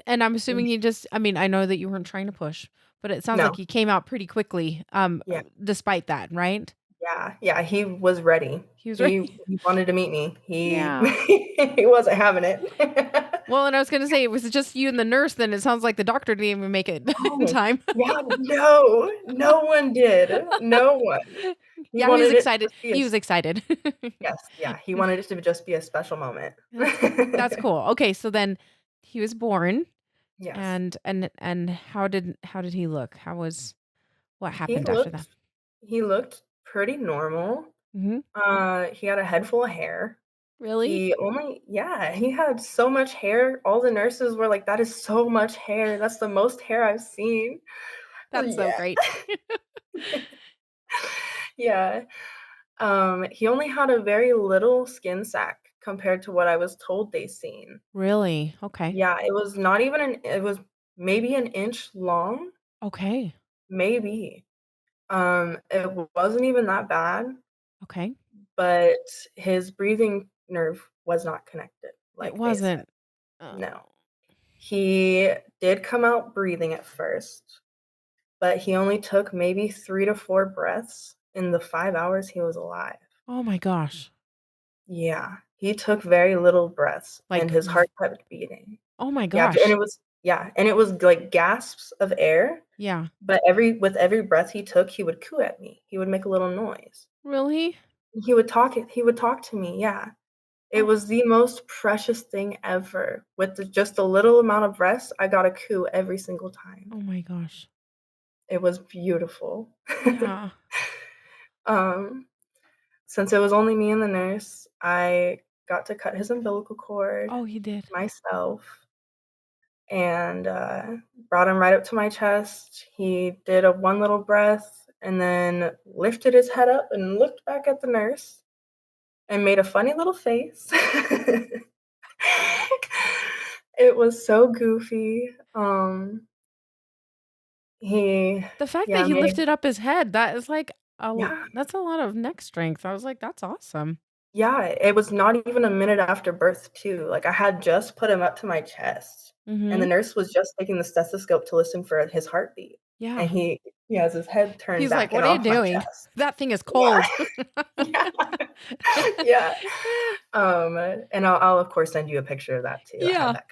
And I'm assuming you just I mean, I know that you weren't trying to push, but it sounds No. like you came out pretty quickly, Yeah. despite that, right? Yeah, yeah, he was ready. He was He ready. he wanted to meet me. He Yeah. he wasn't having it. Well, and I was gonna say, it was just you and the nurse, then it sounds like the doctor didn't even make it in Oh, time. yeah, no, no one did. No one. He Yeah, he was wanted it to excited. just be a He s was excited. yes, yeah, he wanted it to just be a special moment. That's that's cool. Okay, so then he was born, Yes. and how did he look? What He happened after that? looked he looked pretty normal. Mhm. He had a head full of hair. Really? He had so much hair. All the nurses were like, "That is so much hair. That's the most hair I've seen." That's so Yeah. great. Yeah. He only had a very little skin sac compared to what I was told they seen. Really? Okay. Yeah, it was maybe an inch long, Okay. maybe. It wasn't even that bad, Okay. but his breathing nerve was not connected, It like they said. wasn't. No. Oh. He did come out breathing at first, but he only took maybe 3 to 4 breaths in the 5 hours he was alive. Oh my gosh. Yeah, he took very little breaths, and Like, his heart kept beating. oh my Yeah, gosh. and it was, like, gasps of air, Yeah. but with every breath he took, he would coo at me. He would make a little noise. Really? He would talk to me, yeah. It Oh. was the most precious thing ever. With just a little amount of rest, I got a coo every single time. Oh my gosh. It was beautiful. Yeah. Um, since it was only me and the nurse, I got to cut his umbilical cord Oh, he did. myself and, brought him right up to my chest. He did a one little breath and then lifted his head up and looked back at the nurse and made a funny little face. It was so goofy. He The fact that yeah, he made lifted up his head, that is like yeah. that's a lot of neck strength. I was like, "That's awesome." Yeah, it was not even a minute after birth too, like, I had just put him up to my chest, and the Mhm. nurse was just taking the stethoscope to listen for his heartbeat, and Yeah. he has his head turned He's like, back "What and are you off my doing? chest. That thing is Yeah. cold." Yeah. Yeah. And I'll, of course, send you a picture of that too, I had Yeah. that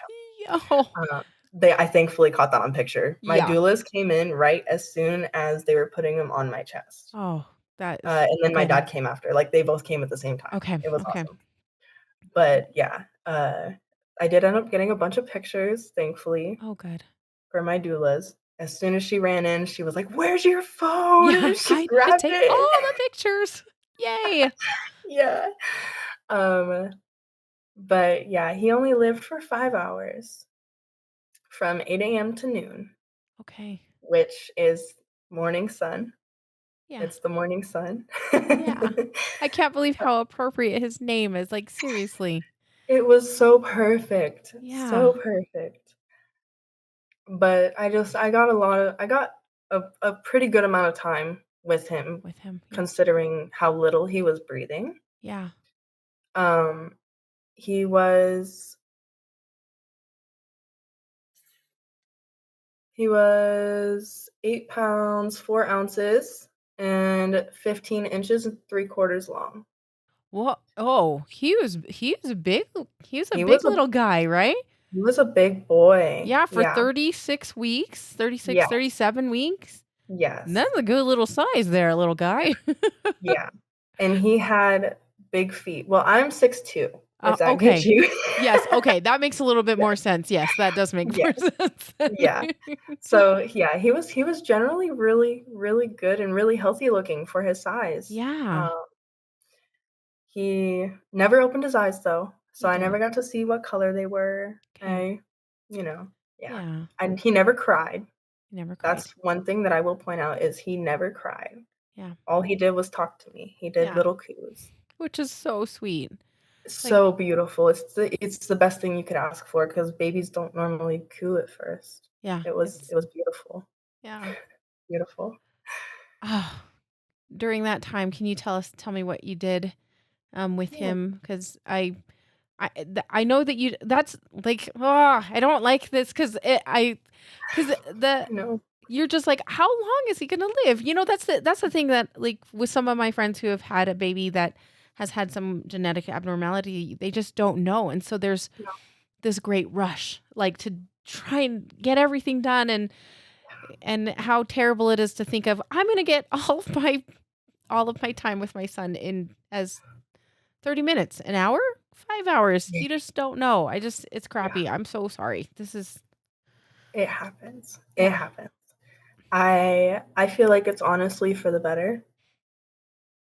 Oh. I thankfully caught that on picture. My Yeah. doulas came in right as soon as they were putting him on my chest, Oh, that is and then my good. dad came after, like, they both came at the same time. Okay, It was okay. awesome. But, yeah, I did end up getting a bunch of pictures, thankfully, Oh, good. for my doulas. As soon as she ran in, she was like, "Where's your phone?" Yeah, She I grabbed take it. all the pictures. Yay. Yeah. Um, but, yeah, he only lived for 5 hours from 8 AM to noon, Okay. which is Morning Sun. Yeah. It's the Morning Sun. Yeah. I can't believe how appropriate his name is, like, seriously. It was so perfect, Yeah. so perfect. But I got a pretty good amount of time with him, With him, yeah. considering how little he was breathing. Yeah. Um, he was he was 8 pounds, 4 ounces, and 15 inches and 3/4 long. What? Oh, he was a He big was a little guy, right? he was a big boy. Yeah, for Yeah. 36 weeks, 36, Yeah. 37 weeks. Yes. That's a good little size there, little guy. Yeah. And he had big feet. Well, I'm 6'2", if that gives Okay. you Yes, okay, that makes a little bit more Yes. sense. Yes, that does make more Yes. sense then. Yeah. So, yeah, he was generally really, really good and really healthy looking for his size. Yeah, He never opened his eyes though, he so I never didn't. got to see what color they were. Okay. You know, yeah. Yeah, And he never cried. he never cried. That's one thing that I will point out is he never cried. Yeah, All he did was talk to me. He did yeah, little coos. which is so sweet. Like, So beautiful. It's the best thing you could ask for because babies don't normally coo at first. yeah, It was beautiful. yeah. Beautiful. Oh, during that time, can you tell me what you did, with Yeah, him? Because I know that that's like, I don't like this because the I know. you're just like, how long is he gonna live? That's the thing that, like, with some of my friends who have had a baby that has had some genetic abnormality, they just don't know, and so there's No. this great rush, like, to try and get everything done, and how terrible it is to think of, I'm gonna get all of my time with my son in as 30 minutes, an hour, 5 hours. Yeah, You just don't know. It's yeah. crappy. I'm so sorry. This is It happens. It yeah. happens. I feel like it's honestly for the better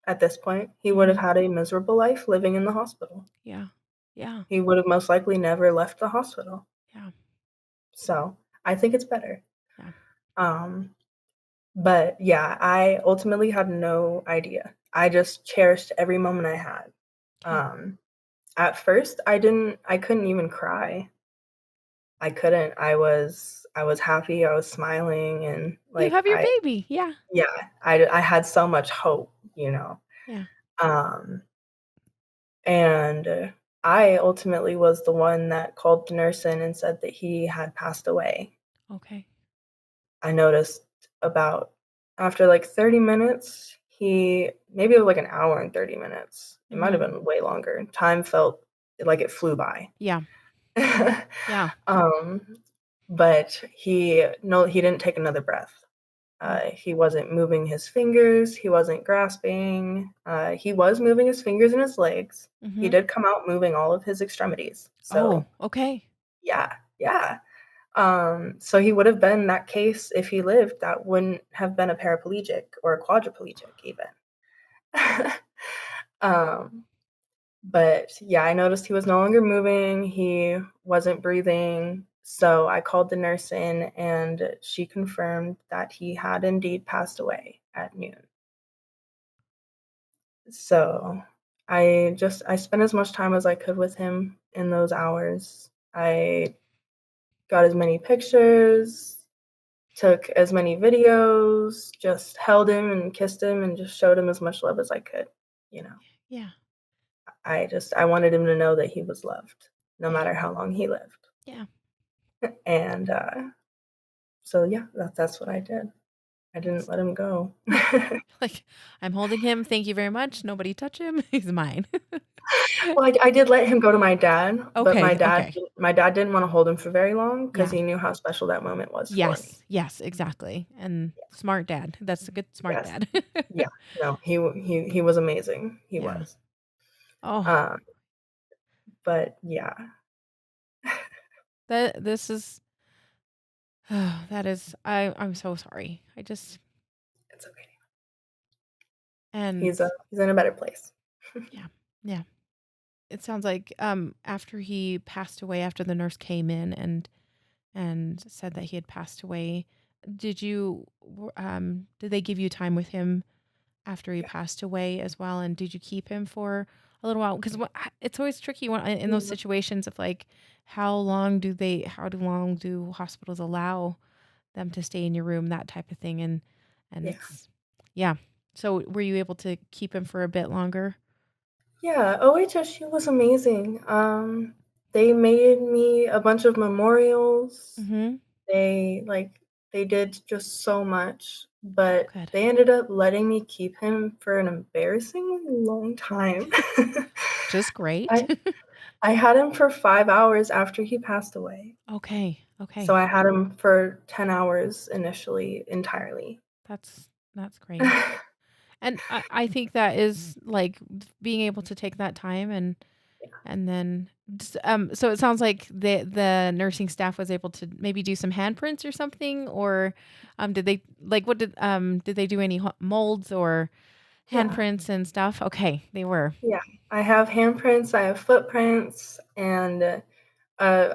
at this point. He would have Mhm. had a miserable life living in the hospital. Yeah. Yeah. He would have most likely never left the hospital. Yeah. So, I think it's better. Yeah. Um, but yeah, I ultimately had no idea. I just cherished every moment I had. Okay. Um, at first, I couldn't even cry. I couldn't. I was happy, I was smiling, and, You like, have your baby. Yeah. yeah, I had so much hope, you know? Yeah. Um, and I ultimately was the one that called the nurse in and said that he had passed away. Okay. I noticed about after, like, 30 minutes, maybe it was, like, an hour and 30 minutes. It might have Mhm. been way longer. Time felt like it flew by. Yeah. Yeah. Um, but he didn't take another breath. Mm. He wasn't moving his fingers, he wasn't grasping, he was moving his fingers and his legs. He Mhm. did come out moving all of his extremities. Oh, So, okay. yeah, yeah. So he would have been that case if he lived that wouldn't have been a paraplegic or a quadriplegic even. Um, but yeah, I noticed he was no longer moving, he wasn't breathing, so I called the nurse in and she confirmed that he had indeed passed away at noon. So, I spent as much time as I could with him in those hours. I got as many pictures, took as many videos, just held him and kissed him and just showed him as much love as I could, you know? Yeah. I wanted him to know that he was loved, no Yeah. matter how long he lived. Yeah. And, so yeah, that's what I did. I didn't That's let him go. like, I'm holding him. Thank you very much. Nobody touch him. He's mine. Well, I did let him go to my dad, but Okay. Okay. my dad didn't wanna hold him for very long because Yeah. he knew how special that moment was for me. Yes. Yes, exactly. And smart dad. That's a good smart Yes. dad. Yeah. No, he was amazing. He Yeah. was. Oh, Um, but yeah, that this is that is I'm so sorry. it's okay. And He's in a better place. yeah. Yeah. It sounds like after he passed away, after the nurse came in and said that he had passed away, did they give you time with him after he Yeah. passed away as well? And did you keep him for a little while? Because it's always tricky when in those Mhm. situations of like, how long do hospitals allow them to stay in your room, that type of thing, and Yeah. it's yeah. So were you able to keep him for a bit longer? Yeah, OHSU was amazing. They made me a bunch of memorials. Mm-hmm. They, like they did just so much, but Good. they ended up letting me keep him for an embarrassingly long time. Just great. I I had him for 5 hours after he passed away. Okay. So Okay. I had him for 10 hours initially entirely. That's great. And I think that is like being able to take that time and then so it sounds like the nursing staff was able to maybe do some handprints or something, or did they like what did they do any molds or Yeah, handprints and stuff? Okay, they were. yeah. I have handprints, I have footprints, and,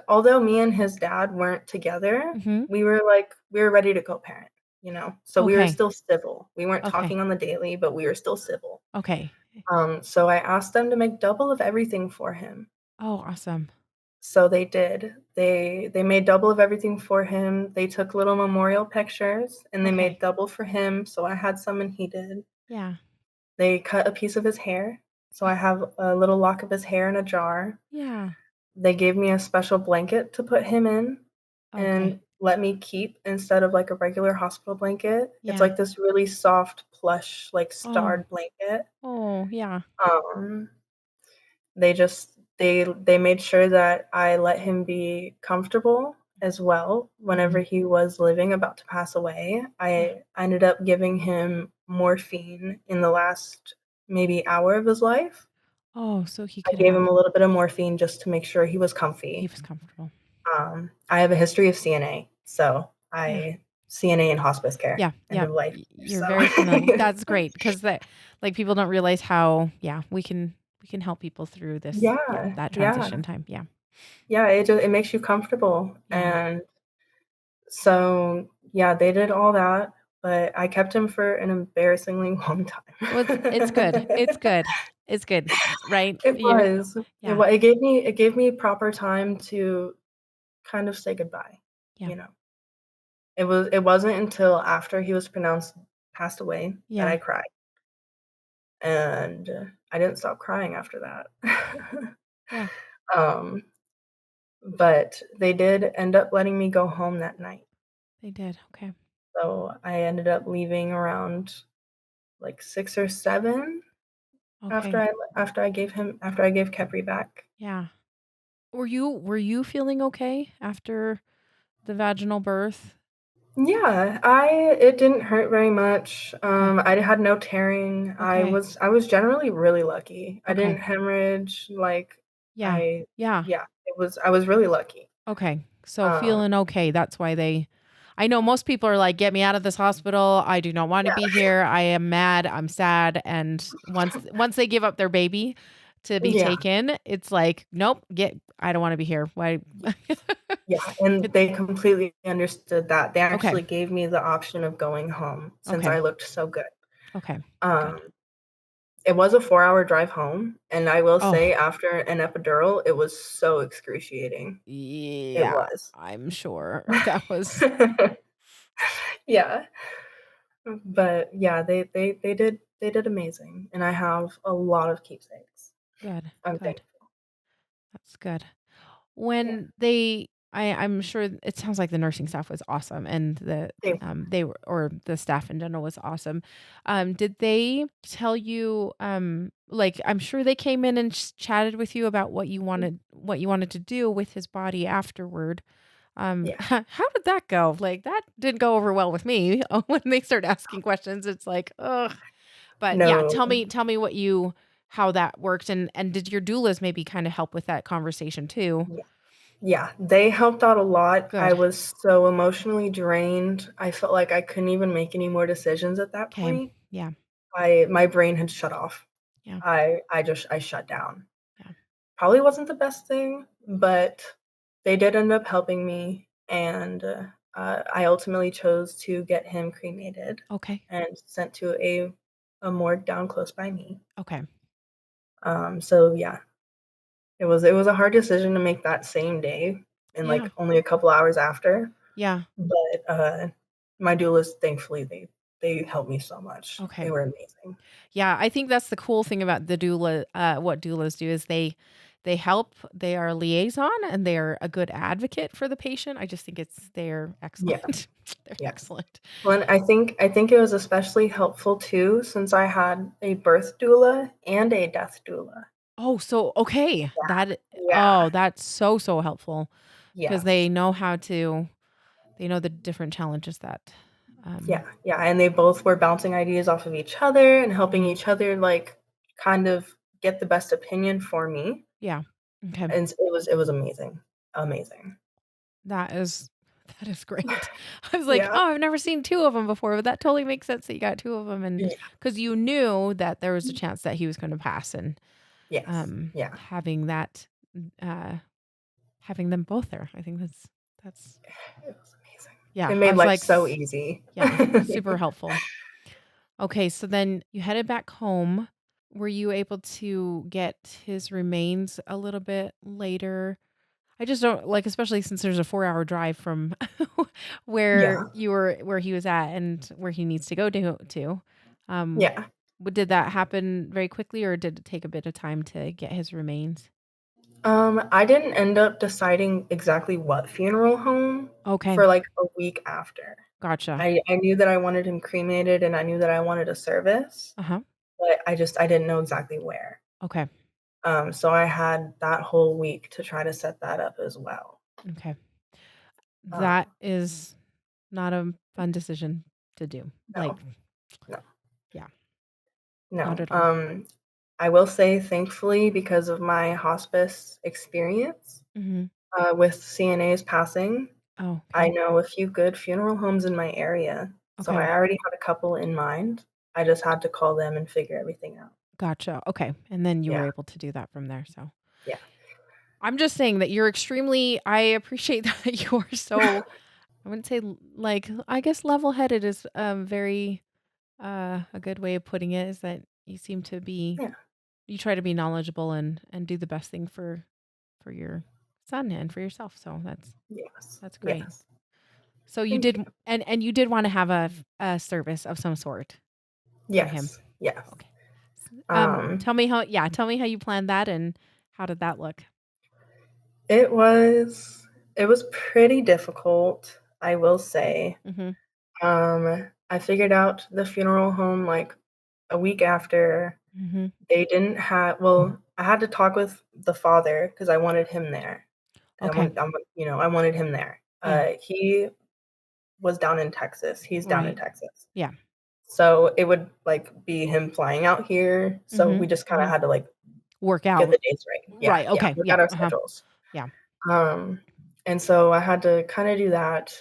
although me and his dad weren't together, Mhm. we were ready to co-parent, you know? So we were Okay. still civil. We weren't Okay. talking on the daily, but we were still civil. Okay. So I asked them to make double of everything for him. Oh, awesome. So they did. They made double of everything for him. They took little memorial pictures, and they made Okay. double for him, so I had some and he did. Yeah. They cut a piece of his hair, so I have a little lock of his hair in a jar. Yeah. They gave me a special blanket to put him in Okay. and let me keep instead of, like, a regular hospital blanket. It's Yeah. like this really soft plush, like, Oh. starred blanket. Oh, yeah. Um They just they made sure that I let him be comfortable as well whenever Mhm. he was living about to pass away. Yeah. I ended up giving him morphine in the last maybe hour of his life. Oh, so he I could gave have him a little bit of morphine just to make sure he was he comfy. was comfortable. I have a history of CNA, so Yeah. I CNA in hospice care, Yeah, end yeah, of life, you're so very familiar. That's great because that like, people don't realize how yeah, we can help people through this yeah, Yeah, that yeah, transition time. Yeah. yeah, it makes you comfortable, Yeah. and so, yeah, they did all that, but I kept him for an embarrassingly long Well, it's time. good. It's good. It's good, right? It You're was. yeah, It gave me proper time to kind of say goodbye, yeah, you know? It wasn't until after he was pronounced passed away that yeah, I cried, and I didn't stop crying after that. yeah, Um, but they did end up letting me go home that night, they did. Okay. so I ended up leaving around, like, 6 or 7 Okay. after I gave Kehpri back. Yeah. Were you feeling okay after the vaginal birth? Yeah, I it didn't hurt very much, Okay. I had no tearing, Okay. I was generally really lucky. I didn't Okay. hemorrhage, like, Yeah. I Yeah. yeah, I was really lucky. Okay. So Um, feeling okay. That's why they I know most people are like, get me out of this hospital. I do not want to be yeah, here. I am mad. I'm sad. And once they give up their baby to be yeah, taken, it's like, nope, I don't want to be here. Why yeah, and It- they completely understood that. They okay. actually gave me the option of going home since Okay. I looked so good. Okay. Um, Good. it was a 4-hour drive home, and I will say Oh, after an epidural, it was so excruciating. It yeah. was. I'm sure that was Yeah. But yeah, they did amazing, and I have a lot of keepsakes. good. I'm Good. thankful. That's good. Yeah, When I'm sure it sounds like the nursing staff was awesome and they were. they were or the staff in general was awesome. Did they tell you like I'm sure they came in and chatted with you about what you wanted to do with his body afterward. Yeah. How did that go? Like that didn't go over well with me when they start asking questions. It's like, ugh. But yeah, No. tell me how that worked and did your doulas maybe kind of help with that conversation too? Yeah. Yeah, they helped out a lot. I Good. was so emotionally drained. I felt like I couldn't even make any more decisions at that Okay. point. Yeah. My brain had shut off. Yeah. I shut down. Yeah. Probably wasn't the best thing, but they did end up helping me, and, I ultimately chose to get him cremated Okay. and sent to a morgue down close by me. Okay. So yeah, it was a hard decision to make that same day and Yeah. like only a couple hours after. Yeah. But my doulas, thankfully, they helped me so much. Okay. They were amazing. Yeah, I think that's the cool thing about the doula. What doulas do is they help. They are a liaison and they are a good advocate for the patient. I just think they're Yeah, excellent. They're yeah. excellent. Well, and I think it was especially helpful too, since I had a birth doula and a death doula. Oh, so okay. Yeah. That's so helpful because Yes. they know the different challenges that Yeah, yeah, and they both were bouncing ideas off of each other and helping mhm. each other, like, kind of get the best opinion for me, Yeah. Okay. and it was amazing. Amazing. That is that is great. I was like, Yeah. "Oh, I've never seen 2 of them before," but that totally makes sense that you got 2 of them, and Yeah. because you knew that there was a chance that he was gonna pass, and, Yes. Yeah. having that, uh, having them both there, I think that's It was amazing. yeah, It I made was life like so s easy. yeah, super helpful. Okay, so then you headed back home. Were you able to get his remains a little bit later? I just don't like, especially since there's a 4-hour drive from Yeah. where he was at and where he needs to go to. Um, Yeah. did that happen very quickly, or did it take a bit of time to get his remains? I didn't end up deciding exactly what funeral home Okay, for, like, a week after. gotcha. I knew that I wanted him cremated, and I knew that I wanted a service, Uh-huh. but I didn't know exactly where. Okay. So I had that whole week to try to set that up as well. Okay. That Um, is not a fun decision to do. Like, no, no, yeah, not no. at all. I will say, thankfully, because of my hospice experience Mhm. with CNA's passing, Oh, I okay. know a few good funeral homes in my area. So Okay. I already had a couple in mind. I just had to call them and figure everything out. Gotcha. Okay. And then you were Yeah, able to do that from there. So yeah, I'm just saying that you're extremely, I appreciate that you're so, I wouldn't say like, I guess level headed is very, a good way of putting it is that you seem to be, yeah. you try to be knowledgeable and do the best thing for your son and for yourself. So Yes, that's great. yes. So you Thank did, you. and you did want to have a service of some sort for him. Yes, yes. Okay. Um, Tell me how you planned that and how did that look? it was it was pretty difficult, I will say. Mhm. I figured out the funeral home, like, a week after. Mhm. They didn't have well, I had to talk with the father because I wanted him there. And Okay. I wanted him there. Yeah. He was down in Texas. He's down in Right. Texas. Yeah. So, it would, like, be him flying out here, so we Mhm. just kinda Mhm. had to, like, Work get the out. dates right. Yeah, Right. yeah, Okay. work Yeah. out our Uh-huh. schedules. Yeah. Um, and so I had to kinda do that.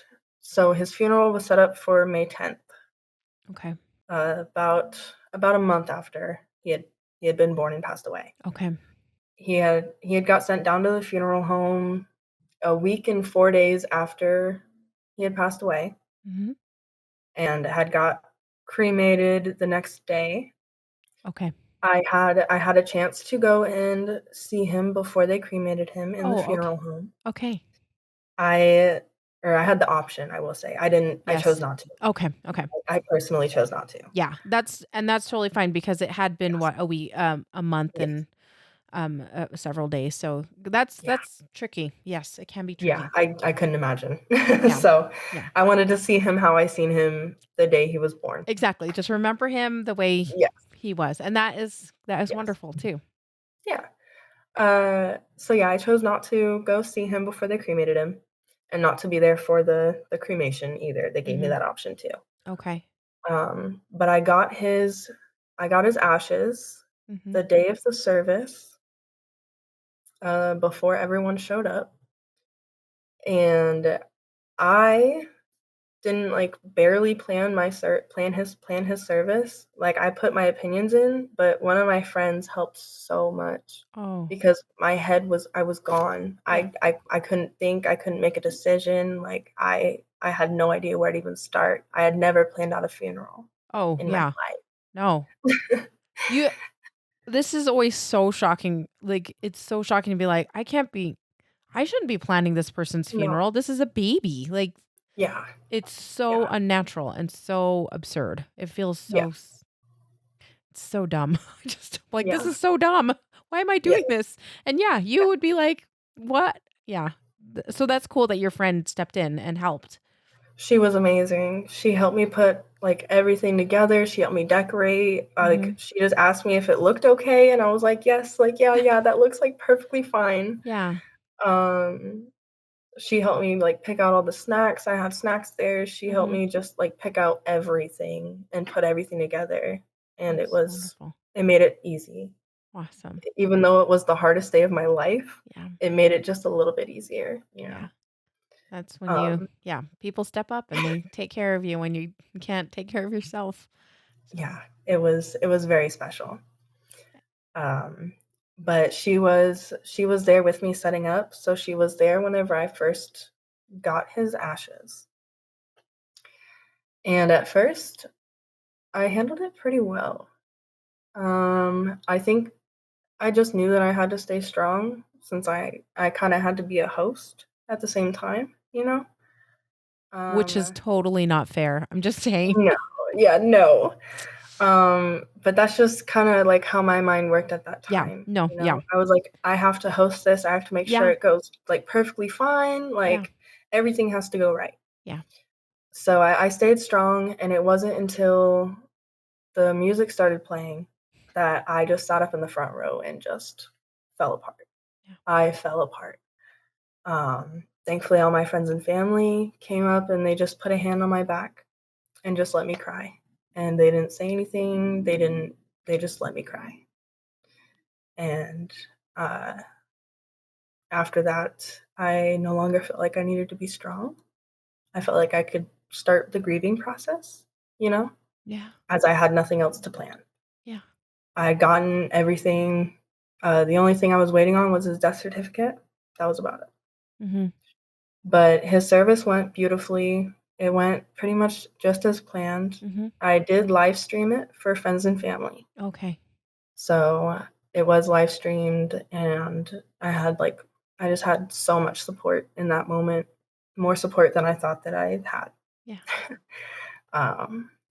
So his funeral was set up for May 10th, Okay. about a month after he had been born and passed away. Okay. He had got sent down to the funeral home a week and 4 days after he had passed away Mhm. and had got cremated the next day. Okay. I had a chance to go and see him before they cremated him in the Oh, okay. funeral home. Okay. I I had the option, I will say. I chose Yes. not to. Okay. Okay. I personally chose not to. Yeah. That's totally fine because it had been Yes. what a week, a month Yes. and several days. So Yeah. that's tricky. Yes, it can be Yeah, tricky. I couldn't imagine. Yeah. So, Yeah. I wanted to see him how I seen him the day he was born. Exactly. Just remember him the way Yes, he was. And that is yes. wonderful too. Yeah. So yeah, I chose not to go see him before they cremated him and not to be there for the cremation either. They gave me Mhm. that option too. Okay. But I got his ashes Mhm. the day of the service, before everyone showed up, and I didn't, like, barely plan his service. Like, I put my opinions in, but one of my friends helped so much Oh, because I was gone. yeah. I couldn't think, I couldn't make a decision, like, I had no idea where to even start. I had never planned out a funeral Oh, in my yeah. No. You This is always so shocking. Like, it's so shocking to be like, I shouldn't be planning this person's No. funeral. This is a baby. Like, Yeah, it's so yeah, unnatural and so absurd. It feels yeah, so dumb. Just like, this yeah, is so dumb. Why am I yeah. doing this? And yeah, you would be like, what? Yeah. So that's cool that your friend stepped in and helped. She was amazing. She helped me put, like, everything together, she helped me decorate, like, Mhm. she just asked me if it looked okay, and I was like, "Yes," like, "Yeah, yeah, that looks, like, perfectly fine." Yeah. Um, she helped me, like, pick out all the snacks, I had snacks there, she helped Mhm. me just, like, pick out everything and put everything together, and That's wonderful. it made it easy. Awesome. Even though it was the hardest day of my life, Yeah. it made it just a little bit easier, you Yeah. know? That's when Um, people step up and they take care of you when you can't take care of yourself. So, yeah, it was very special. Um, but she was there with me setting up, so she was there whenever I first got his ashes. And at first, I handled it pretty well. I think I just knew that I had to stay strong since I kind of had to be a host at the same time, you know? which is Um, totally not fair. I'm just saying. no, yeah, no. But that's just kinda, like, how my mind worked at that Yeah. time, No. you Yeah. know? I was like, "I have to host this, I have to make sure Yeah. it goes, like, perfectly fine, Yeah. like, everything has to go right." Yeah. So I stayed strong, and it wasn't until the music started playing that I just sat up in the front row and just fell apart. Yeah. I fell apart. Thankfully, all my friends and family came up, and they just put a hand on my back and just let me cry, and they didn't say anything, they just let me cry. And, uh, after that, I no longer felt like I needed to be strong. I felt like I could start the grieving process, you know, Yeah. as I had nothing else to plan. Yeah. I had gotten everything, the only thing I was waiting on was his death certificate. That was about it. Mhm. But his service went beautifully. It went pretty much just as planned. Mhm. I did live stream it for friends and family. Okay. So, it was live streamed, and I just had so much support in that moment, more support than I thought that I had. Yeah.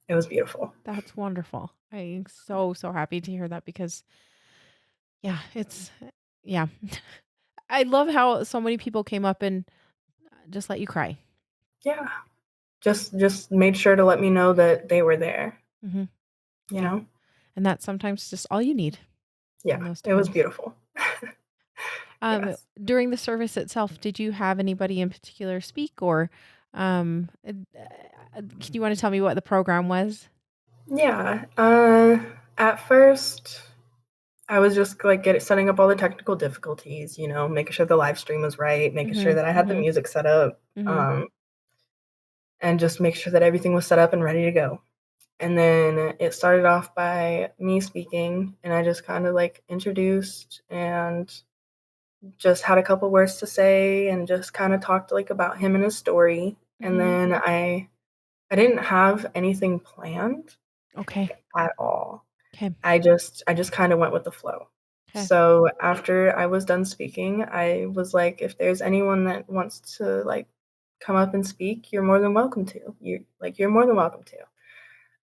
It was beautiful. That's wonderful. I'm so happy to hear that because yeah, yeah. I love how so many people came up and just let you cry. Yeah, just made sure to let me know that they were there, Mhm. you Yeah. know? And that's sometimes just all you need in Yeah, those it was times. beautiful. Yes. During the service itself, did you have anybody in particular speak or can you want to tell me what the program was? Yeah, at first, I was just, like, setting up all the technical difficulties, you know, making sure the live stream was right, making sure Mhm. that I had the Mhm. music set up, Mhm. um, and just make sure that everything was set up and ready to go. And then it started off by me speaking, and I just kinda, like, introduced and just had a couple words to say and just kinda talked, like, about him and his story, and Mhm. then I didn't have anything planned, Okay. like, at all. Okay. I just kinda went with the flow. Okay. So, after I was done speaking, I was like, "If there's anyone that wants to, like, come up and speak, you're more than welcome to. You're more than welcome to."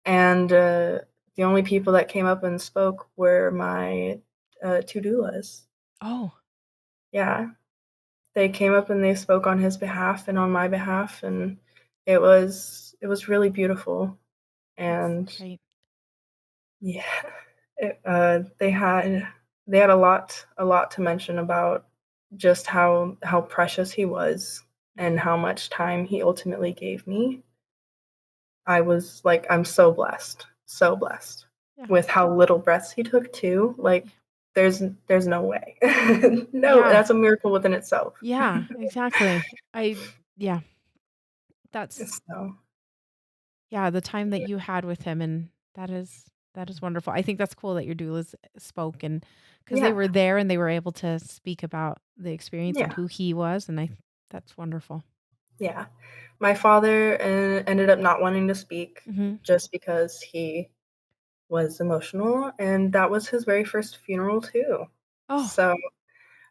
And, the only people that came up and spoke were my, 2 doulas. Oh, Yeah. They came up and they spoke on his behalf and on my behalf, and it was really beautiful, that's and great. yeah, they had a lot to mention about just how precious he was and how much time he ultimately gave me. I was like, I'm so blessed Yeah. with how little breaths he took too. Like, Yeah. there's no way. No, Yeah. that's a miracle within itself. Yeah, exactly. Yeah, that's So, Yeah, the time that you had with him, and that is wonderful. I think that's cool that your doulas spoke, and because they Yeah, were there and they were able to speak about the experience and yeah, who he was, and that's wonderful. yeah. My father ended up not wanting to speak Mhm. just because he was emotional, and that was his very first funeral too. Oh, So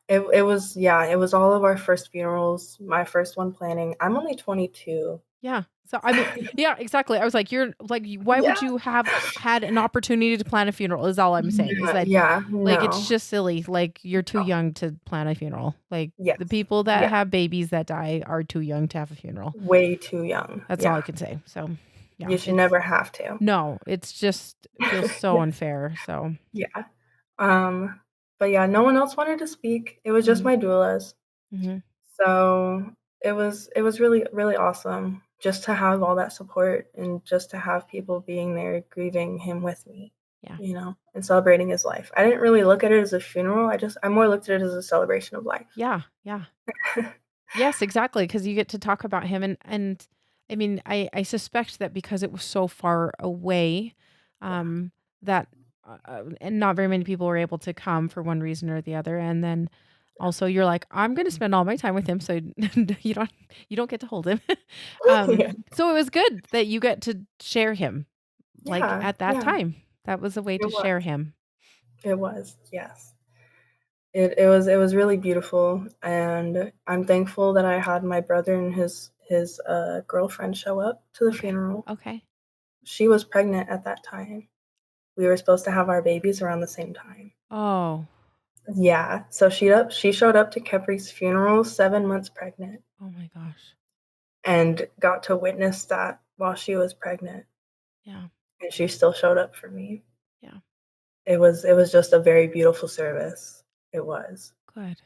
it was, yeah, it was all of our first funerals, my first one planning. I'm only 22. yeah. So, I mean yeah, exactly. I was like, "You're like, why Yeah. would you have had an opportunity to plan a funeral?" Is all I'm saying, is Yeah, that, yeah, like, it's no, just silly. Like, you're too no. young to plan a funeral. Like, the Yes. people that Yeah, have babies that die are too young to have a funeral. way too young. That's all I Yeah. can say. So, yeah, You should it's never have to. no, it's just it feels so Yes. unfair. So, Yeah. Um, but yeah, no one else wanted to speak. It was just mhm, my doulas. mhm. So, it was really, really awesome just to have all that support and just to have people being there grieving him with me, Yeah. and celebrating his life. I didn't really look at it as a funeral, I more looked at it as a celebration of life. Yeah, yeah. Yes, exactly. Because you get to talk about him, and I mean, I suspect that because it was so far away, Yeah. that, and not very many people were able to come for one reason or the other, and then also you're like, "I'm gonna spend all my time with him," so you don't you don't get to hold him. Yeah. So it was good that you get to share him, like, Yeah, at that yeah. time. That was a way It to was. share him. It was, yes. It was really beautiful, and I'm thankful that I had my brother and his girlfriend show up to the Okay. funeral. Okay. She was pregnant at that time. We were supposed to have our babies around the same time. Oh. Yeah, so she showed up to Kepri's funeral 7 months pregnant Oh my gosh. and got to witness that while she was pregnant, Yeah. and she still showed up for me. Yeah. It was just a very beautiful service. It was. Good.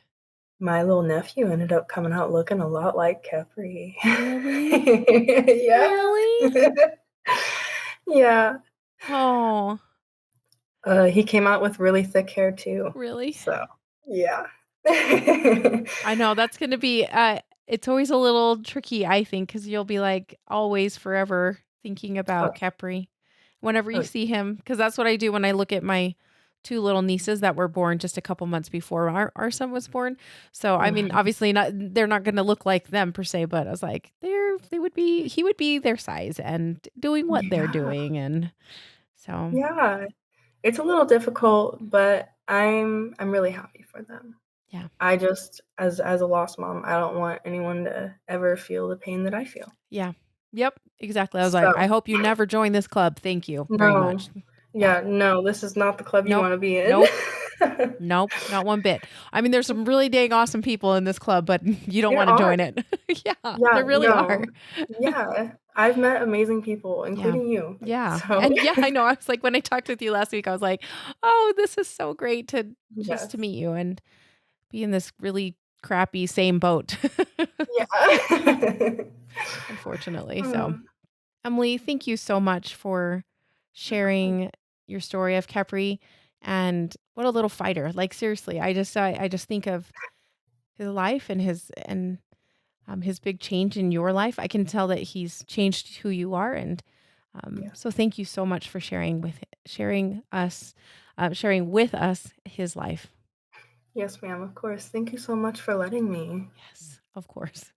My little nephew ended up coming out looking a lot like Kehpri. Really? Yeah. Really? Yeah. Oh, He came out with really thick hair too, really? so yeah. I know that's gonna be, it's always a little tricky, I think, because 'cause you'll be, like, always forever thinking Oh, about Kepri whenever you oh, see him, because that's what I do when I look at my 2 little nieces that were born just a couple months before our son was born. So, I mean, mhm. obviously not they're not gonna look like them per se, but I was like, they would be he would be their size and doing what they're Yeah, doing, and so, yeah. It's a little difficult, but I'm really happy for them. yeah. I just as a lost mom, I don't want anyone to ever feel the pain that I feel. Yeah. Yep, exactly. I was like, So "I hope you never join this club. Thank you very no. much." Yeah. Yeah, no, this is not the club you Nope. wanna be in. Nope. Nope. Not one bit. I mean, there's some really dang awesome people in this club, but you don't There wanna are. join it. Yeah, Yeah, there really no. are. Yeah, I've met amazing people, Yeah. including you. Yeah. So, And yeah, I know. I was like, when I talked with you last week, I was like, "Oh, this is so great to just to yes. meet you and be in this really crappy same boat." Yeah. Unfortunately. So, Mm, Emily, thank you so much for of course. sharing your story of Kepri, and what a little fighter. Like seriously, I just think of his life and his big change in your life. I can tell that he's changed who you are, and Yeah. so thank you so much for sharing with us his life. Yes, ma'am, of course. Thank you so much for letting me. Yes, of course.